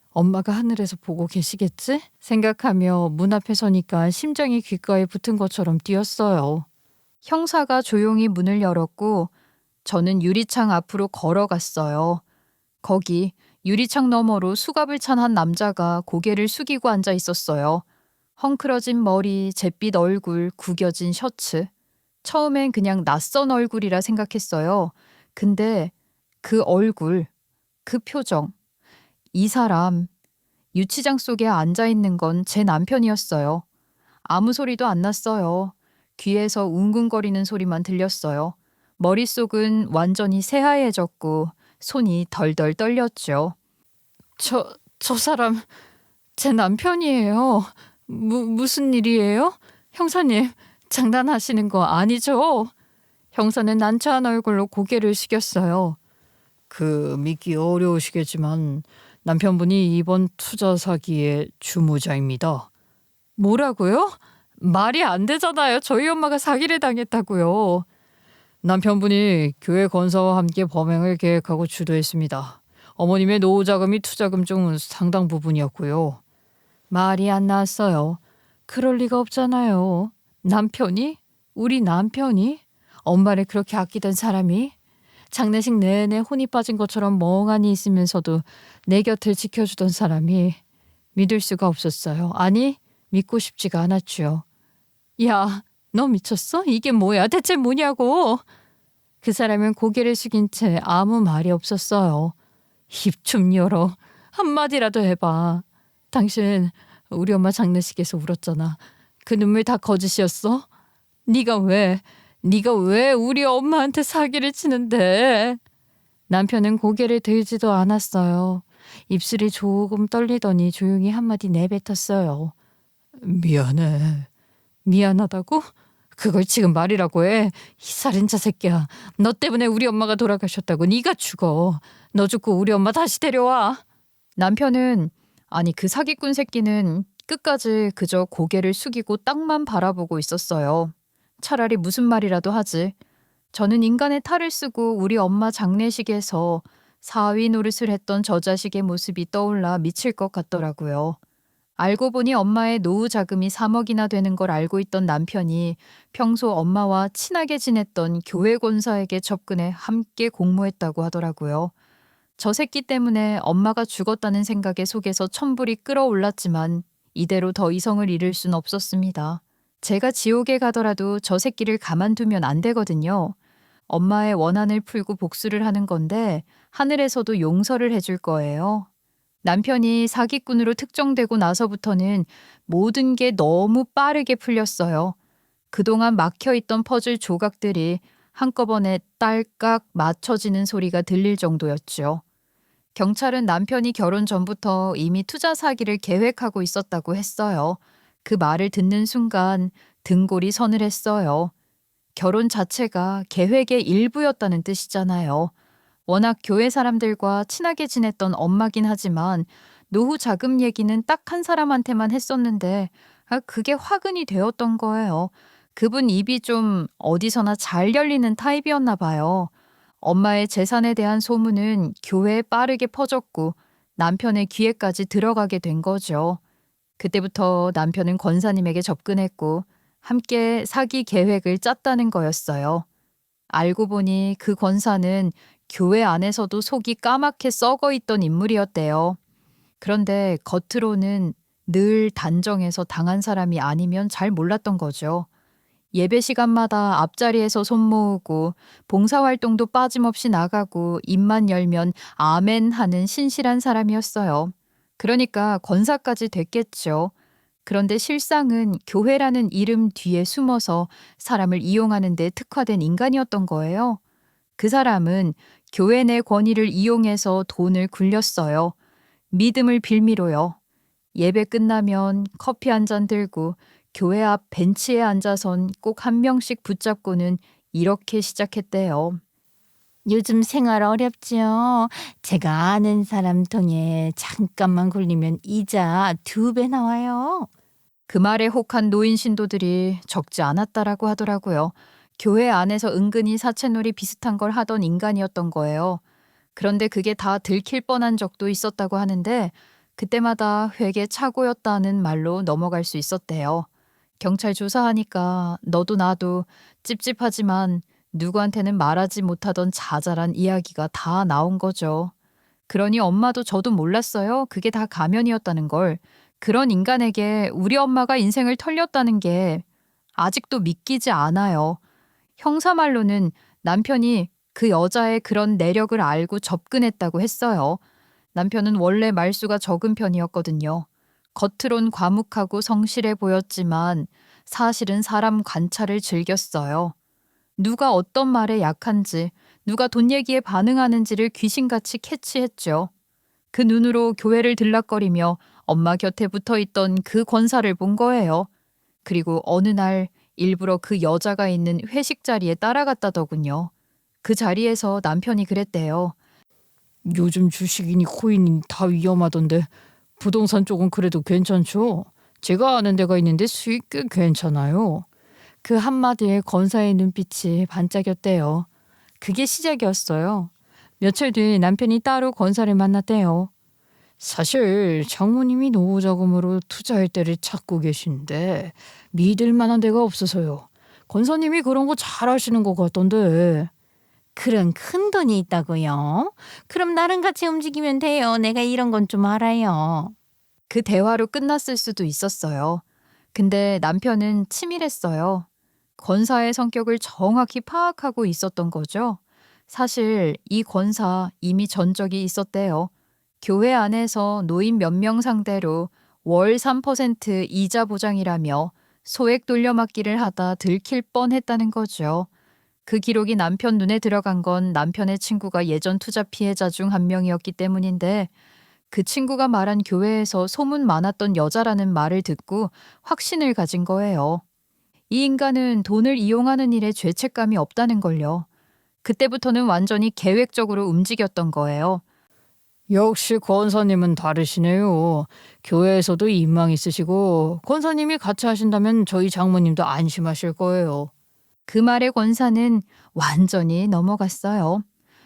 엄마가 하늘에서 보고 계시겠지? 생각하며 문 앞에 서니까 심장이 귓가에 붙은 것처럼 뛰었어요. 형사가 조용히 문을 열었고 저는 유리창 앞으로 걸어갔어요. 거기 유리창 너머로 수갑을 찬 한 남자가 고개를 숙이고 앉아 있었어요. 헝클어진 머리, 잿빛 얼굴, 구겨진 셔츠. 처음엔 그냥 낯선 얼굴이라 생각했어요. 근데 그 얼굴, 그 표정, 이 사람, 유치장 속에 앉아 있는 건 제 남편이었어요. 아무 소리도 안 났어요. 귀에서 웅궁거리는 소리만 들렸어요. 머릿속은 완전히 새하얘졌고 손이 덜덜 떨렸죠. 저 사람 제 남편이에요. 무슨 일이에요? 형사님, 장난하시는 거 아니죠? 형사는 난처한 얼굴로 고개를 숙였어요. 믿기 어려우시겠지만 남편분이 이번 투자 사기의 주모자입니다. 뭐라고요? 말이 안 되잖아요. 저희 엄마가 사기를 당했다고요. 남편분이 교회 권사와 함께 범행을 계획하고 주도했습니다. 어머님의 노후 자금이 투자금 중 상당 부분이었고요. 말이 안 나왔어요. 그럴 리가 없잖아요. 남편이? 우리 남편이? 엄마를 그렇게 아끼던 사람이? 장례식 내내 혼이 빠진 것처럼 멍하니 있으면서도 내 곁을 지켜주던 사람이 믿을 수가 없었어요. 아니, 믿고 싶지가 않았죠. 야, 너 미쳤어? 이게 뭐야? 대체 뭐냐고? 그 사람은 고개를 숙인 채 아무 말이 없었어요. 입 좀 열어. 한마디라도 해봐. 당신 우리 엄마 장례식에서 울었잖아. 그 눈물 다 거짓이었어? 네가 왜 우리 엄마한테 사기를 치는데? 남편은 고개를 들지도 않았어요. 입술이 조금 떨리더니 조용히 한마디 내뱉었어요. 미안해. 미안하다고? 그걸 지금 말이라고 해. 이 살인자 새끼야. 너 때문에 우리 엄마가 돌아가셨다고. 네가 죽어. 너 죽고 우리 엄마 다시 데려와. 남편은 아니 그 사기꾼 새끼는 끝까지 그저 고개를 숙이고 땅만 바라보고 있었어요. 차라리 무슨 말이라도 하지. 저는 인간의 탈을 쓰고 우리 엄마 장례식에서 사위 노릇을 했던 저 자식의 모습이 떠올라 미칠 것 같더라고요. 알고 보니 엄마의 노후 자금이 3억이나 되는 걸 알고 있던 남편이 평소 엄마와 친하게 지냈던 교회 권사에게 접근해 함께 공모했다고 하더라고요. 저 새끼 때문에 엄마가 죽었다는 생각에 속에서 천불이 끓어올랐지만 이대로 더 이성을 잃을 순 없었습니다. 제가 지옥에 가더라도 저 새끼를 가만두면 안 되거든요. 엄마의 원한을 풀고 복수를 하는 건데 하늘에서도 용서를 해줄 거예요. 남편이 사기꾼으로 특정되고 나서부터는 모든 게 너무 빠르게 풀렸어요. 그동안 막혀있던 퍼즐 조각들이 한꺼번에 딸깍 맞춰지는 소리가 들릴 정도였죠. 경찰은 남편이 결혼 전부터 이미 투자 사기를 계획하고 있었다고 했어요. 그 말을 듣는 순간 등골이 서늘했어요. 결혼 자체가 계획의 일부였다는 뜻이잖아요. 워낙 교회 사람들과 친하게 지냈던 엄마긴 하지만 노후 자금 얘기는 딱 한 사람한테만 했었는데 그게 화근이 되었던 거예요. 그분 입이 좀 어디서나 잘 열리는 타입이었나 봐요. 엄마의 재산에 대한 소문은 교회에 빠르게 퍼졌고 남편의 귀에까지 들어가게 된 거죠. 그때부터 남편은 권사님에게 접근했고 함께 사기 계획을 짰다는 거였어요. 알고 보니 그 권사는 교회 안에서도 속이 까맣게 썩어 있던 인물이었대요. 그런데 겉으로는 늘 단정해서 당한 사람이 아니면 잘 몰랐던 거죠. 예배 시간마다 앞자리에서 손 모으고 봉사활동도 빠짐없이 나가고 입만 열면 아멘 하는 신실한 사람이었어요. 그러니까 권사까지 됐겠죠. 그런데 실상은 교회라는 이름 뒤에 숨어서 사람을 이용하는 데 특화된 인간이었던 거예요. 그 사람은 교회 내 권위를 이용해서 돈을 굴렸어요. 믿음을 빌미로요. 예배 끝나면 커피 한 잔 들고 교회 앞 벤치에 앉아선 꼭 한 명씩 붙잡고는 이렇게 시작했대요. 요즘 생활 어렵지요. 제가 아는 사람 통해 잠깐만 굴리면 이자 2배 나와요. 그 말에 혹한 노인 신도들이 적지 않았다라고 하더라고요. 교회 안에서 은근히 사채놀이 비슷한 걸 하던 인간이었던 거예요. 그런데 그게 다 들킬 뻔한 적도 있었다고 하는데 그때마다 회계 착오였다는 말로 넘어갈 수 있었대요. 경찰 조사하니까 너도 나도 찝찝하지만 누구한테는 말하지 못하던 자잘한 이야기가 다 나온 거죠. 그러니 엄마도 저도 몰랐어요. 그게 다 가면이었다는 걸. 그런 인간에게 우리 엄마가 인생을 털렸다는 게 아직도 믿기지 않아요. 형사 말로는 남편이 그 여자의 그런 내력을 알고 접근했다고 했어요. 남편은 원래 말수가 적은 편이었거든요. 겉으론 과묵하고 성실해 보였지만 사실은 사람 관찰을 즐겼어요. 누가 어떤 말에 약한지, 누가 돈 얘기에 반응하는지를 귀신같이 캐치했죠. 그 눈으로 교회를 들락거리며 엄마 곁에 붙어 있던 그 권사를 본 거예요. 그리고 어느 날 일부러 그 여자가 있는 회식 자리에 따라갔다더군요. 그 자리에서 남편이 그랬대요. 요즘 주식이니 코인이 다 위험하던데 부동산 쪽은 그래도 괜찮죠? 제가 아는 데가 있는데 수익 꽤 괜찮아요. 그 한마디에 권사의 눈빛이 반짝였대요. 그게 시작이었어요. 며칠 뒤 남편이 따로 권사를 만났대요. 사실 장모님이 노후자금으로 투자할 때를 찾고 계신데 믿을 만한 데가 없어서요. 권사님이 그런 거 잘 아시는 것 같던데. 그런 큰 돈이 있다고요? 그럼 나랑 같이 움직이면 돼요. 내가 이런 건 좀 알아요. 그 대화로 끝났을 수도 있었어요. 근데 남편은 치밀했어요. 권사의 성격을 정확히 파악하고 있었던 거죠. 사실 이 권사 이미 전적이 있었대요. 교회 안에서 노인 몇 명 상대로 월 3% 이자 보장이라며 소액 돌려막기를 하다 들킬 뻔했다는 거죠. 그 기록이 남편 눈에 들어간 건 남편의 친구가 예전 투자 피해자 중 한 명이었기 때문인데 그 친구가 말한 교회에서 소문 많았던 여자라는 말을 듣고 확신을 가진 거예요. 이 인간은 돈을 이용하는 일에 죄책감이 없다는 걸요. 그때부터는 완전히 계획적으로 움직였던 거예요. 역시 권사님은 다르시네요. 교회에서도 인망 있으시고 권사님이 같이 하신다면 저희 장모님도 안심하실 거예요. 그 말의 권사는 완전히 넘어갔어요.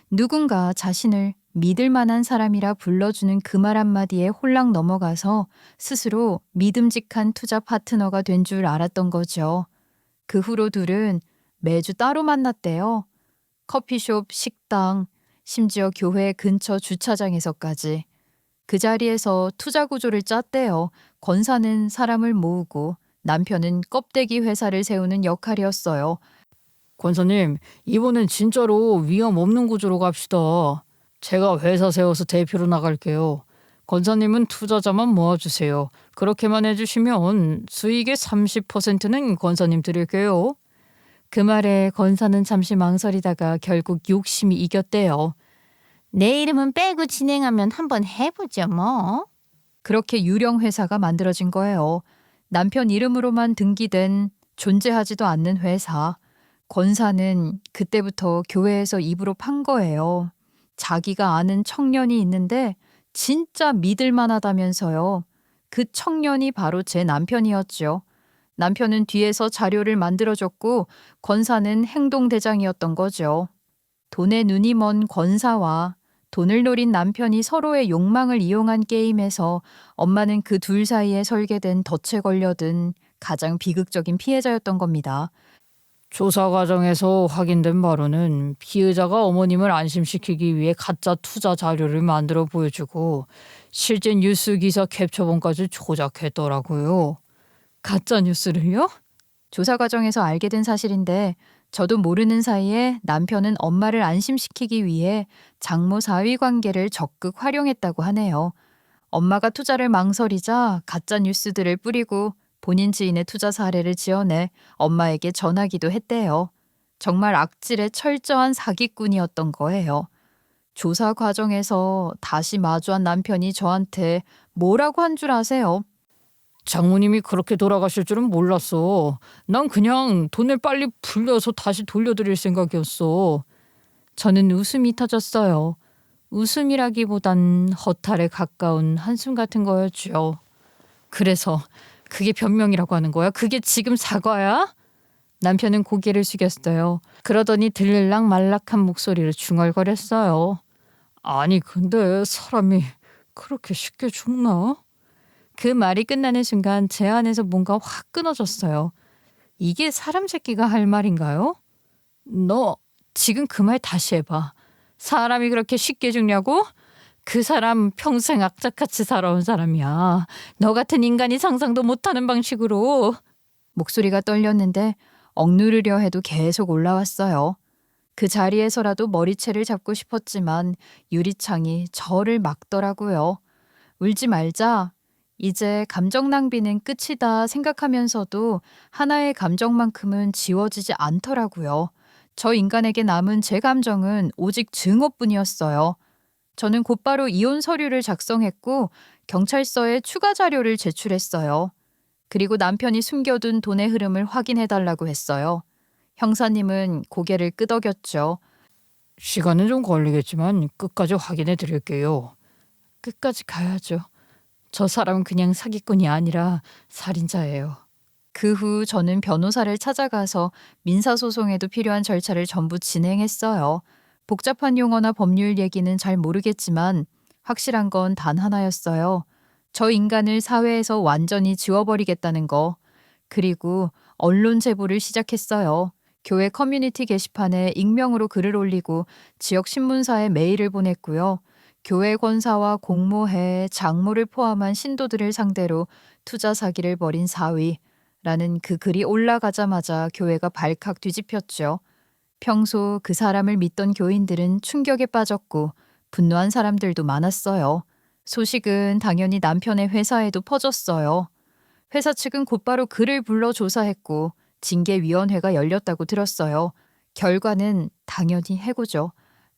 누군가 자신을 믿을 만한 사람이라 불러주는 그 말 한마디에 홀랑 넘어가서 스스로 믿음직한 투자 파트너가 된 줄 알았던 거죠. 그 후로 둘은 매주 따로 만났대요. 커피숍, 식당, 심지어 교회 근처 주차장에서까지. 그 자리에서 투자 구조를 짰대요. 권사는 사람을 모으고 남편은 껍데기 회사를 세우는 역할이었어요. 권사님, 이번엔 진짜로 위험 없는 구조로 갑시다. 제가 회사 세워서 대표로 나갈게요. 권사님은 투자자만 모아주세요. 그렇게만 해주시면 수익의 30%는 권사님 드릴게요. 그 말에 권사는 잠시 망설이다가 결국 욕심이 이겼대요. 내 이름은 빼고 진행하면 한번 해보죠 뭐. 그렇게 유령 회사가 만들어진 거예요. 남편 이름으로만 등기된 존재하지도 않는 회사. 권사는 그때부터 교회에서 입으로 판 거예요. 자기가 아는 청년이 있는데 진짜 믿을 만하다면서요. 그 청년이 바로 제 남편이었죠. 남편은 뒤에서 자료를 만들어줬고 권사는 행동대장이었던 거죠. 돈에 눈이 먼 권사와 돈을 노린 남편이 서로의 욕망을 이용한 게임에서 엄마는 그 둘 사이에 설계된 덫에 걸려든 가장 비극적인 피해자였던 겁니다. 조사 과정에서 확인된 바로는 피의자가 어머님을 안심시키기 위해 가짜 투자 자료를 만들어 보여주고 실제 뉴스 기사 캡처본까지 조작했더라고요. 가짜 뉴스를요? 조사 과정에서 알게 된 사실인데 저도 모르는 사이에 남편은 엄마를 안심시키기 위해 장모 사위 관계를 적극 활용했다고 하네요. 엄마가 투자를 망설이자 가짜 뉴스들을 뿌리고 본인 지인의 투자 사례를 지어내 엄마에게 전하기도 했대요. 정말 악질의 철저한 사기꾼이었던 거예요. 조사 과정에서 다시 마주한 남편이 저한테 뭐라고 한 줄 아세요? 장모님이 그렇게 돌아가실 줄은 몰랐어. 난 그냥 돈을 빨리 불려서 다시 돌려드릴 생각이었어. 저는 웃음이 터졌어요. 웃음이라기보단 허탈에 가까운 한숨 같은 거였죠. 그래서 그게 변명이라고 하는 거야? 그게 지금 사과야? 남편은 고개를 숙였어요. 그러더니 들릴락 말락한 목소리로 중얼거렸어요. 아니 근데 사람이 그렇게 쉽게 죽나? 그 말이 끝나는 순간 제 안에서 뭔가 확 끊어졌어요. 이게 사람 새끼가 할 말인가요? 너 지금 그 말 다시 해봐. 사람이 그렇게 쉽게 죽냐고? 그 사람 평생 악착같이 살아온 사람이야. 너 같은 인간이 상상도 못하는 방식으로. 목소리가 떨렸는데 억누르려 해도 계속 올라왔어요. 그 자리에서라도 머리채를 잡고 싶었지만 유리창이 저를 막더라고요. 울지 말자. 이제 감정 낭비는 끝이다 생각하면서도 하나의 감정만큼은 지워지지 않더라고요. 저 인간에게 남은 제 감정은 오직 증오뿐이었어요. 저는 곧바로 이혼 서류를 작성했고 경찰서에 추가 자료를 제출했어요. 그리고 남편이 숨겨둔 돈의 흐름을 확인해달라고 했어요. 형사님은 고개를 끄덕였죠. 시간은 좀 걸리겠지만 끝까지 확인해 드릴게요. 끝까지 가야죠. 저 사람은 그냥 사기꾼이 아니라 살인자예요. 그 후 저는 변호사를 찾아가서 민사소송에도 필요한 절차를 전부 진행했어요. 복잡한 용어나 법률 얘기는 잘 모르겠지만 확실한 건 단 하나였어요. 저 인간을 사회에서 완전히 지워버리겠다는 거. 그리고 언론 제보를 시작했어요. 교회 커뮤니티 게시판에 익명으로 글을 올리고 지역 신문사에 메일을 보냈고요. 교회 권사와 공모회, 장모를 포함한 신도들을 상대로 투자 사기를 벌인 사위라는 그 글이 올라가자마자 교회가 발칵 뒤집혔죠. 평소 그 사람을 믿던 교인들은 충격에 빠졌고 분노한 사람들도 많았어요. 소식은 당연히 남편의 회사에도 퍼졌어요. 회사 측은 곧바로 그를 불러 조사했고 징계위원회가 열렸다고 들었어요. 결과는 당연히 해고죠.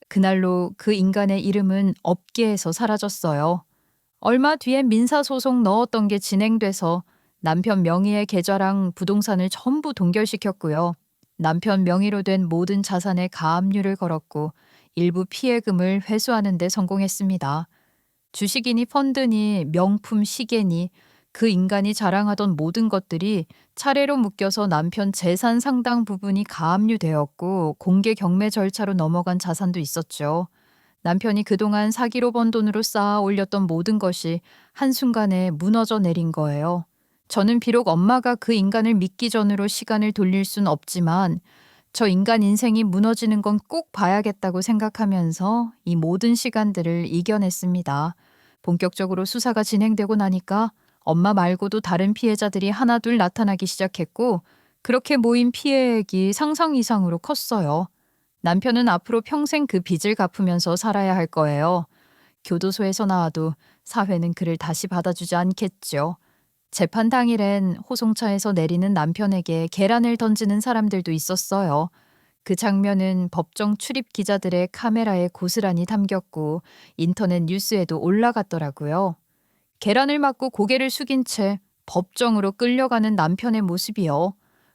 그날로 그 인간의 이름은 업계에서 사라졌어요. 얼마 뒤엔 민사소송 넣었던 게 진행돼서 남편 명의의 계좌랑 부동산을 전부 동결시켰고요. 남편 명의로 된 모든 자산에 가압류를 걸었고 일부 피해금을 회수하는 데 성공했습니다. 주식이니 펀드니 명품 시계니 그 인간이 자랑하던 모든 것들이 차례로 묶여서 남편 재산 상당 부분이 가압류되었고 공개 경매 절차로 넘어간 자산도 있었죠. 남편이 그동안 사기로 번 돈으로 쌓아 올렸던 모든 것이 한순간에 무너져 내린 거예요. 저는 비록 엄마가 그 인간을 믿기 전으로 시간을 돌릴 순 없지만 저 인간 인생이 무너지는 건 꼭 봐야겠다고 생각하면서 이 모든 시간들을 이겨냈습니다. 본격적으로 수사가 진행되고 나니까 엄마 말고도 다른 피해자들이 하나둘 나타나기 시작했고 그렇게 모인 피해액이 상상 이상으로 컸어요. 남편은 앞으로 평생 그 빚을 갚으면서 살아야 할 거예요. 교도소에서 나와도 사회는 그를 다시 받아주지 않겠죠. 재판 당일엔 호송차에서 내리는 남편에게 계란을 던지는 사람들도 있었어요. 그 장면은 법정 출입 기자들의 카메라에 고스란히 담겼고 인터넷 뉴스에도 올라갔더라고요. 계란을 맞고 고개를 숙인 채 법정으로 끌려가는 남편의 모습이요.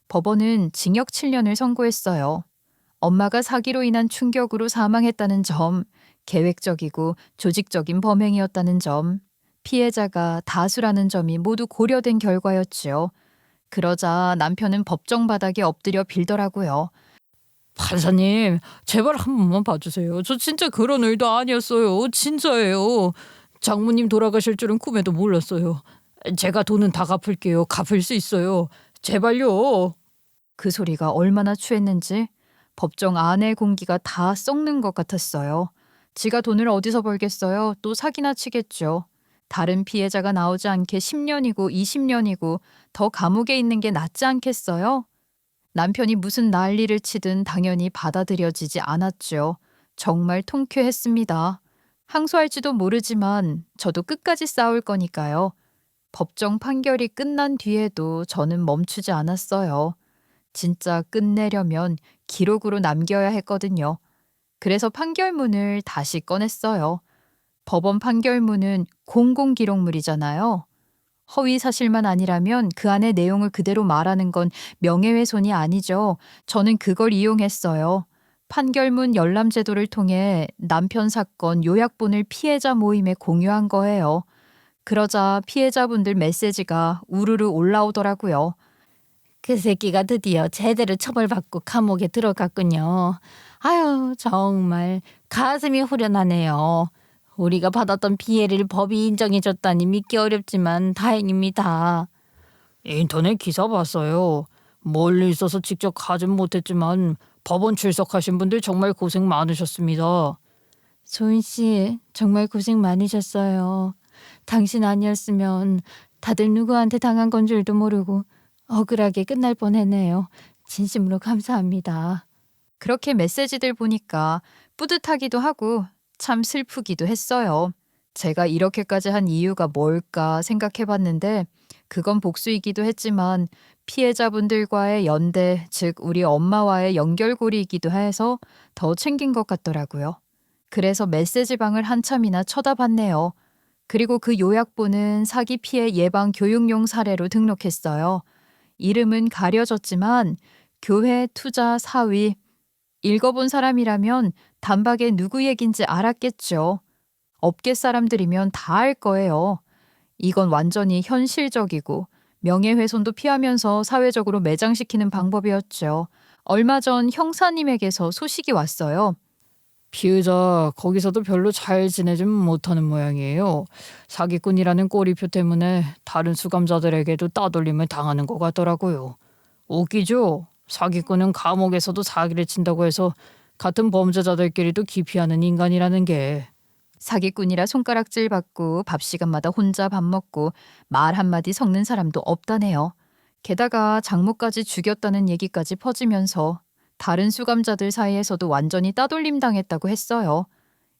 법원은 징역 7년을 선고했어요. 엄마가 사기로 인한 충격으로 사망했다는 점, 계획적이고 조직적인 범행이었다는 점, 피해자가 다수라는 점이 모두 고려된 결과였지요. 그러자 남편은 법정 바닥에 엎드려 빌더라고요. 판사님, 제발 한 번만 봐주세요. 저 진짜 그런 의도 아니었어요. 진짜예요. 장모님 돌아가실 줄은 꿈에도 몰랐어요. 제가 돈은 다 갚을게요. 갚을 수 있어요. 제발요. 그 소리가 얼마나 추했는지 법정 안의 공기가 다 썩는 것 같았어요. 지가 돈을 어디서 벌겠어요? 또 사기나 치겠죠. 다른 피해자가 나오지 않게 10년이고 20년이고 더 감옥에 있는 게 낫지 않겠어요? 남편이 무슨 난리를 치든 당연히 받아들여지지 않았죠. 정말 통쾌했습니다. 항소할지도 모르지만 저도 끝까지 싸울 거니까요. 법정 판결이 끝난 뒤에도 저는 멈추지 않았어요. 진짜 끝내려면 기록으로 남겨야 했거든요. 그래서 판결문을 다시 꺼냈어요. 법원 판결문은 공공기록물이잖아요. 허위 사실만 아니라면 그 안의 내용을 그대로 말하는 건 명예훼손이 아니죠. 저는 그걸 이용했어요. 판결문 열람 제도를 통해 남편 사건 요약본을 피해자 모임에 공유한 거예요. 그러자 피해자분들 메시지가 우르르 올라오더라고요. 그 새끼가 드디어 제대로 처벌받고 감옥에 들어갔군요. 아유, 정말 가슴이 후련하네요. 우리가 받았던 피해를 법이 인정해줬다니 믿기 어렵지만 다행입니다. 인터넷 기사 봤어요. 멀리 있어서 직접 가진 못했지만 법원 출석하신 분들 정말 고생 많으셨습니다. 소인 씨, 정말 고생 많으셨어요. 당신 아니었으면 다들 누구한테 당한 건 줄도 모르고 억울하게 끝날 뻔했네요. 진심으로 감사합니다. 그렇게 메시지들 보니까 뿌듯하기도 하고 참 슬프기도 했어요. 제가 이렇게까지 한 이유가 뭘까 생각해 봤는데 그건 복수이기도 했지만 피해자분들과의 연대, 즉 우리 엄마와의 연결고리이기도 해서 더 챙긴 것 같더라고요. 그래서 메시지방을 한참이나 쳐다봤네요. 그리고 그 요약본은 사기 피해 예방 교육용 사례로 등록했어요. 이름은 가려졌지만 교회 투자 사위 읽어본 사람이라면 단박에 누구 얘긴지 알았겠죠. 업계 사람들이면 다 알 거예요. 이건 완전히 현실적이고 명예훼손도 피하면서 사회적으로 매장시키는 방법이었죠. 얼마 전 형사님에게서 소식이 왔어요. 피의자 거기서도 별로 잘 지내진 못하는 모양이에요. 사기꾼이라는 꼬리표 때문에 다른 수감자들에게도 따돌림을 당하는 것 같더라고요. 웃기죠? 사기꾼은 감옥에서도 사기를 친다고 해서 같은 범죄자들끼리도 기피하는 인간이라는 게. 사기꾼이라 손가락질 받고 밥 시간마다 혼자 밥 먹고 말 한마디 섞는 사람도 없다네요. 게다가 장모까지 죽였다는 얘기까지 퍼지면서 다른 수감자들 사이에서도 완전히 따돌림 당했다고 했어요.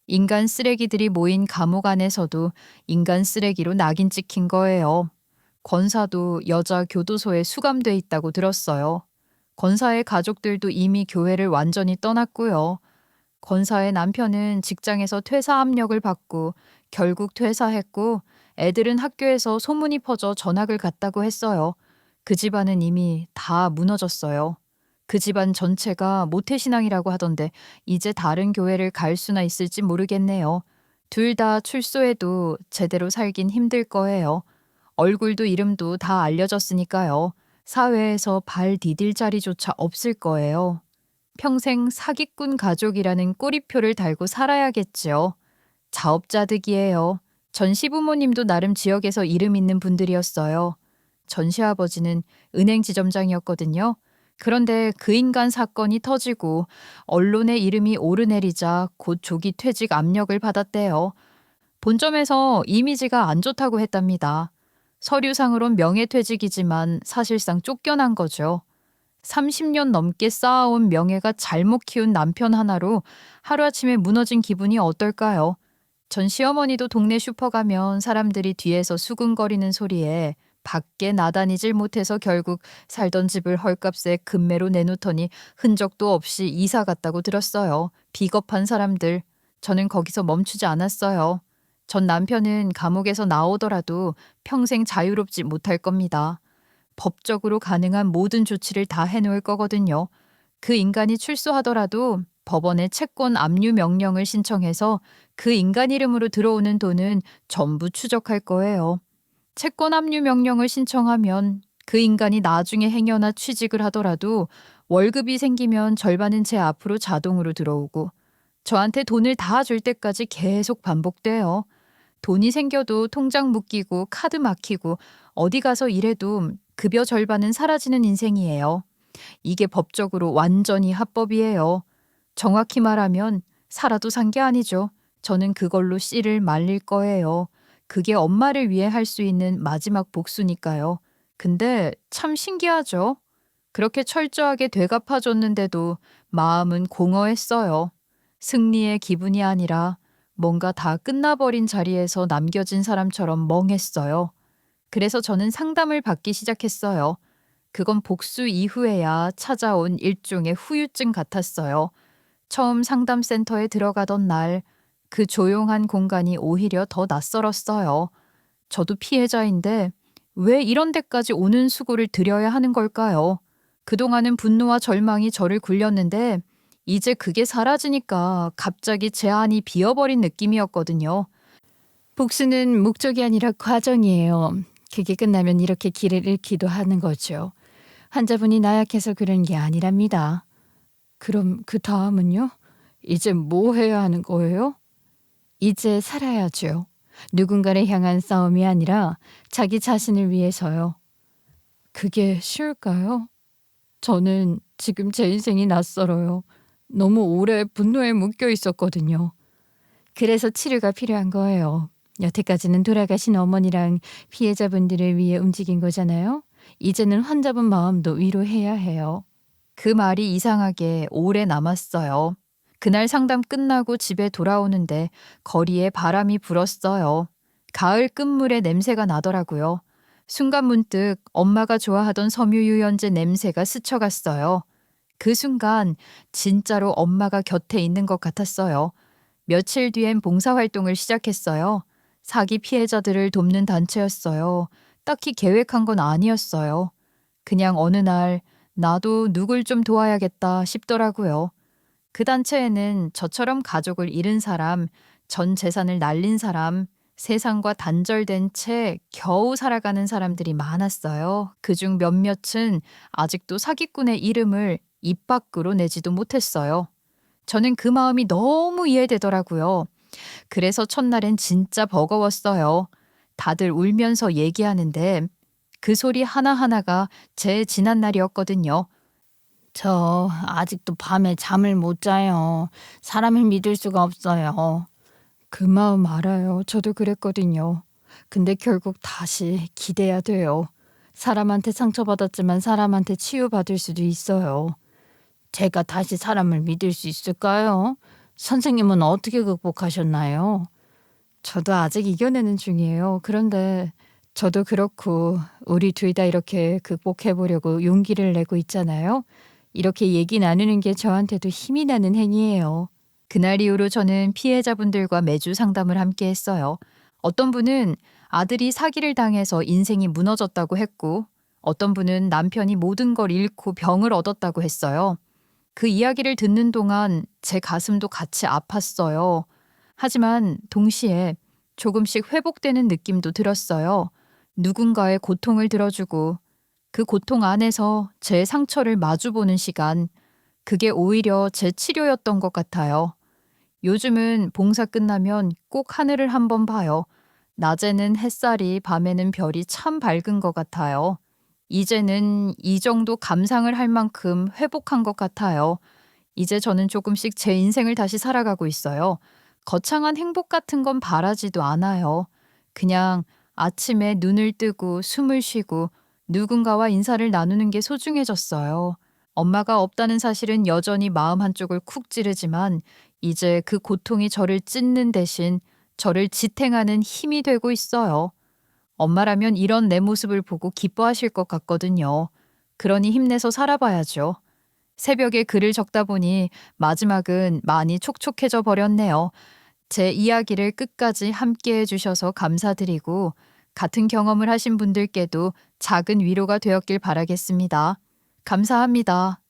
인간 쓰레기들이 모인 감옥 안에서도 인간 쓰레기로 낙인 찍힌 거예요. 권사도 여자 교도소에 수감돼 있다고 들었어요. 권사의 가족들도 이미 교회를 완전히 떠났고요. 권사의 남편은 직장에서 퇴사 압력을 받고 결국 퇴사했고 애들은 학교에서 소문이 퍼져 전학을 갔다고 했어요. 그 집안은 이미 다 무너졌어요. 그 집안 전체가 모태신앙이라고 하던데 이제 다른 교회를 갈 수나 있을지 모르겠네요. 둘 다 출소해도 제대로 살긴 힘들 거예요. 얼굴도 이름도 다 알려졌으니까요. 사회에서 발 디딜 자리조차 없을 거예요. 평생 사기꾼 가족이라는 꼬리표를 달고 살아야겠죠. 자업자득이에요. 전 시부모님도 나름 지역에서 이름 있는 분들이었어요. 전 시아버지는 은행 지점장이었거든요. 그런데 그 인간 사건이 터지고 언론의 이름이 오르내리자 곧 조기 퇴직 압력을 받았대요. 본점에서 이미지가 안 좋다고 했답니다. 서류상으론 명예퇴직이지만 사실상 쫓겨난 거죠. 30년 넘게 쌓아온 명예가 잘못 키운 남편 하나로 하루아침에 무너진 기분이 어떨까요? 전 시어머니도 동네 슈퍼 가면 사람들이 뒤에서 수근거리는 소리에 밖에 나다니질 못해서 결국 살던 집을 헐값에 금매로 내놓더니 흔적도 없이 이사 갔다고 들었어요. 비겁한 사람들. 저는 거기서 멈추지 않았어요. 전 남편은 감옥에서 나오더라도 평생 자유롭지 못할 겁니다. 법적으로 가능한 모든 조치를 다 해놓을 거거든요. 그 인간이 출소하더라도 법원에 채권 압류 명령을 신청해서 그 인간 이름으로 들어오는 돈은 전부 추적할 거예요. 채권 압류 명령을 신청하면 그 인간이 나중에 행여나 취직을 하더라도 월급이 생기면 절반은 제 앞으로 자동으로 들어오고 저한테 돈을 다 줄 때까지 계속 반복돼요. 돈이 생겨도 통장 묶이고 카드 막히고 어디 가서 일해도 급여 절반은 사라지는 인생이에요. 이게 법적으로 완전히 합법이에요. 정확히 말하면 살아도 산 게 아니죠. 저는 그걸로 씨를 말릴 거예요. 그게 엄마를 위해 할 수 있는 마지막 복수니까요. 근데 참 신기하죠? 그렇게 철저하게 되갚아줬는데도 마음은 공허했어요. 승리의 기분이 아니라 뭔가 다 끝나버린 자리에서 남겨진 사람처럼 멍했어요. 그래서 저는 상담을 받기 시작했어요. 그건 복수 이후에야 찾아온 일종의 후유증 같았어요. 처음 상담센터에 들어가던 날, 그 조용한 공간이 오히려 더 낯설었어요. 저도 피해자인데 왜 이런 데까지 오는 수고를 들여야 하는 걸까요? 그동안은 분노와 절망이 저를 굴렸는데 이제 그게 사라지니까 갑자기 제 안이 비어버린 느낌이었거든요. 복수는 목적이 아니라 과정이에요. 그게 끝나면 이렇게 길을 잃기도 하는 거죠. 환자분이 나약해서 그런 게 아니랍니다. 그럼 그 다음은요? 이제 뭐 해야 하는 거예요? 이제 살아야죠. 누군가를 향한 싸움이 아니라 자기 자신을 위해서요. 그게 쉬울까요? 저는 지금 제 인생이 낯설어요. 너무 오래 분노에 묶여 있었거든요. 그래서 치료가 필요한 거예요. 여태까지는 돌아가신 어머니랑 피해자분들을 위해 움직인 거잖아요. 이제는 환자분 마음도 위로해야 해요. 그 말이 이상하게 오래 남았어요. 그날 상담 끝나고 집에 돌아오는데 거리에 바람이 불었어요. 가을 끝물의 냄새가 나더라고요. 순간 문득 엄마가 좋아하던 섬유유연제 냄새가 스쳐갔어요. 그 순간 진짜로 엄마가 곁에 있는 것 같았어요. 며칠 뒤엔 봉사활동을 시작했어요. 사기 피해자들을 돕는 단체였어요. 딱히 계획한 건 아니었어요. 그냥 어느 날 나도 누굴 좀 도와야겠다 싶더라고요. 그 단체에는 저처럼 가족을 잃은 사람, 전 재산을 날린 사람, 세상과 단절된 채 겨우 살아가는 사람들이 많았어요. 그중 몇몇은 아직도 사기꾼의 이름을 입 밖으로 내지도 못했어요. 저는 그 마음이 너무 이해되더라고요. 그래서 첫날엔 진짜 버거웠어요. 다들 울면서 얘기하는데 그 소리 하나하나가 제 지난 날이었거든요. 저 아직도 밤에 잠을 못 자요. 사람을 믿을 수가 없어요. 그 마음 알아요. 저도 그랬거든요. 근데 결국 다시 기대야 돼요. 사람한테 상처받았지만 사람한테 치유받을 수도 있어요. 제가 다시 사람을 믿을 수 있을까요? 선생님은 어떻게 극복하셨나요? 저도 아직 이겨내는 중이에요. 그런데 저도 그렇고 우리 둘 다 이렇게 극복해 보려고 용기를 내고 있잖아요. 이렇게 얘기 나누는 게 저한테도 힘이 나는 행위예요. 그날 이후로 저는 피해자분들과 매주 상담을 함께 했어요. 어떤 분은 아들이 사기를 당해서 인생이 무너졌다고 했고, 어떤 분은 남편이 모든 걸 잃고 병을 얻었다고 했어요. 그 이야기를 듣는 동안 제 가슴도 같이 아팠어요. 하지만 동시에 조금씩 회복되는 느낌도 들었어요. 누군가의 고통을 들어주고 그 고통 안에서 제 상처를 마주보는 시간, 그게 오히려 제 치료였던 것 같아요. 요즘은 봉사 끝나면 꼭 하늘을 한번 봐요. 낮에는 햇살이, 밤에는 별이 참 밝은 것 같아요. 이제는 이 정도 감상을 할 만큼 회복한 것 같아요. 이제 저는 조금씩 제 인생을 다시 살아가고 있어요. 거창한 행복 같은 건 바라지도 않아요. 그냥 아침에 눈을 뜨고 숨을 쉬고 누군가와 인사를 나누는 게 소중해졌어요. 엄마가 없다는 사실은 여전히 마음 한쪽을 쿡 찌르지만 이제 그 고통이 저를 찢는 대신 저를 지탱하는 힘이 되고 있어요. 엄마라면 이런 내 모습을 보고 기뻐하실 것 같거든요. 그러니 힘내서 살아봐야죠. 새벽에 글을 적다 보니 마지막은 많이 촉촉해져 버렸네요. 제 이야기를 끝까지 함께 해주셔서 감사드리고 같은 경험을 하신 분들께도 작은 위로가 되었길 바라겠습니다. 감사합니다.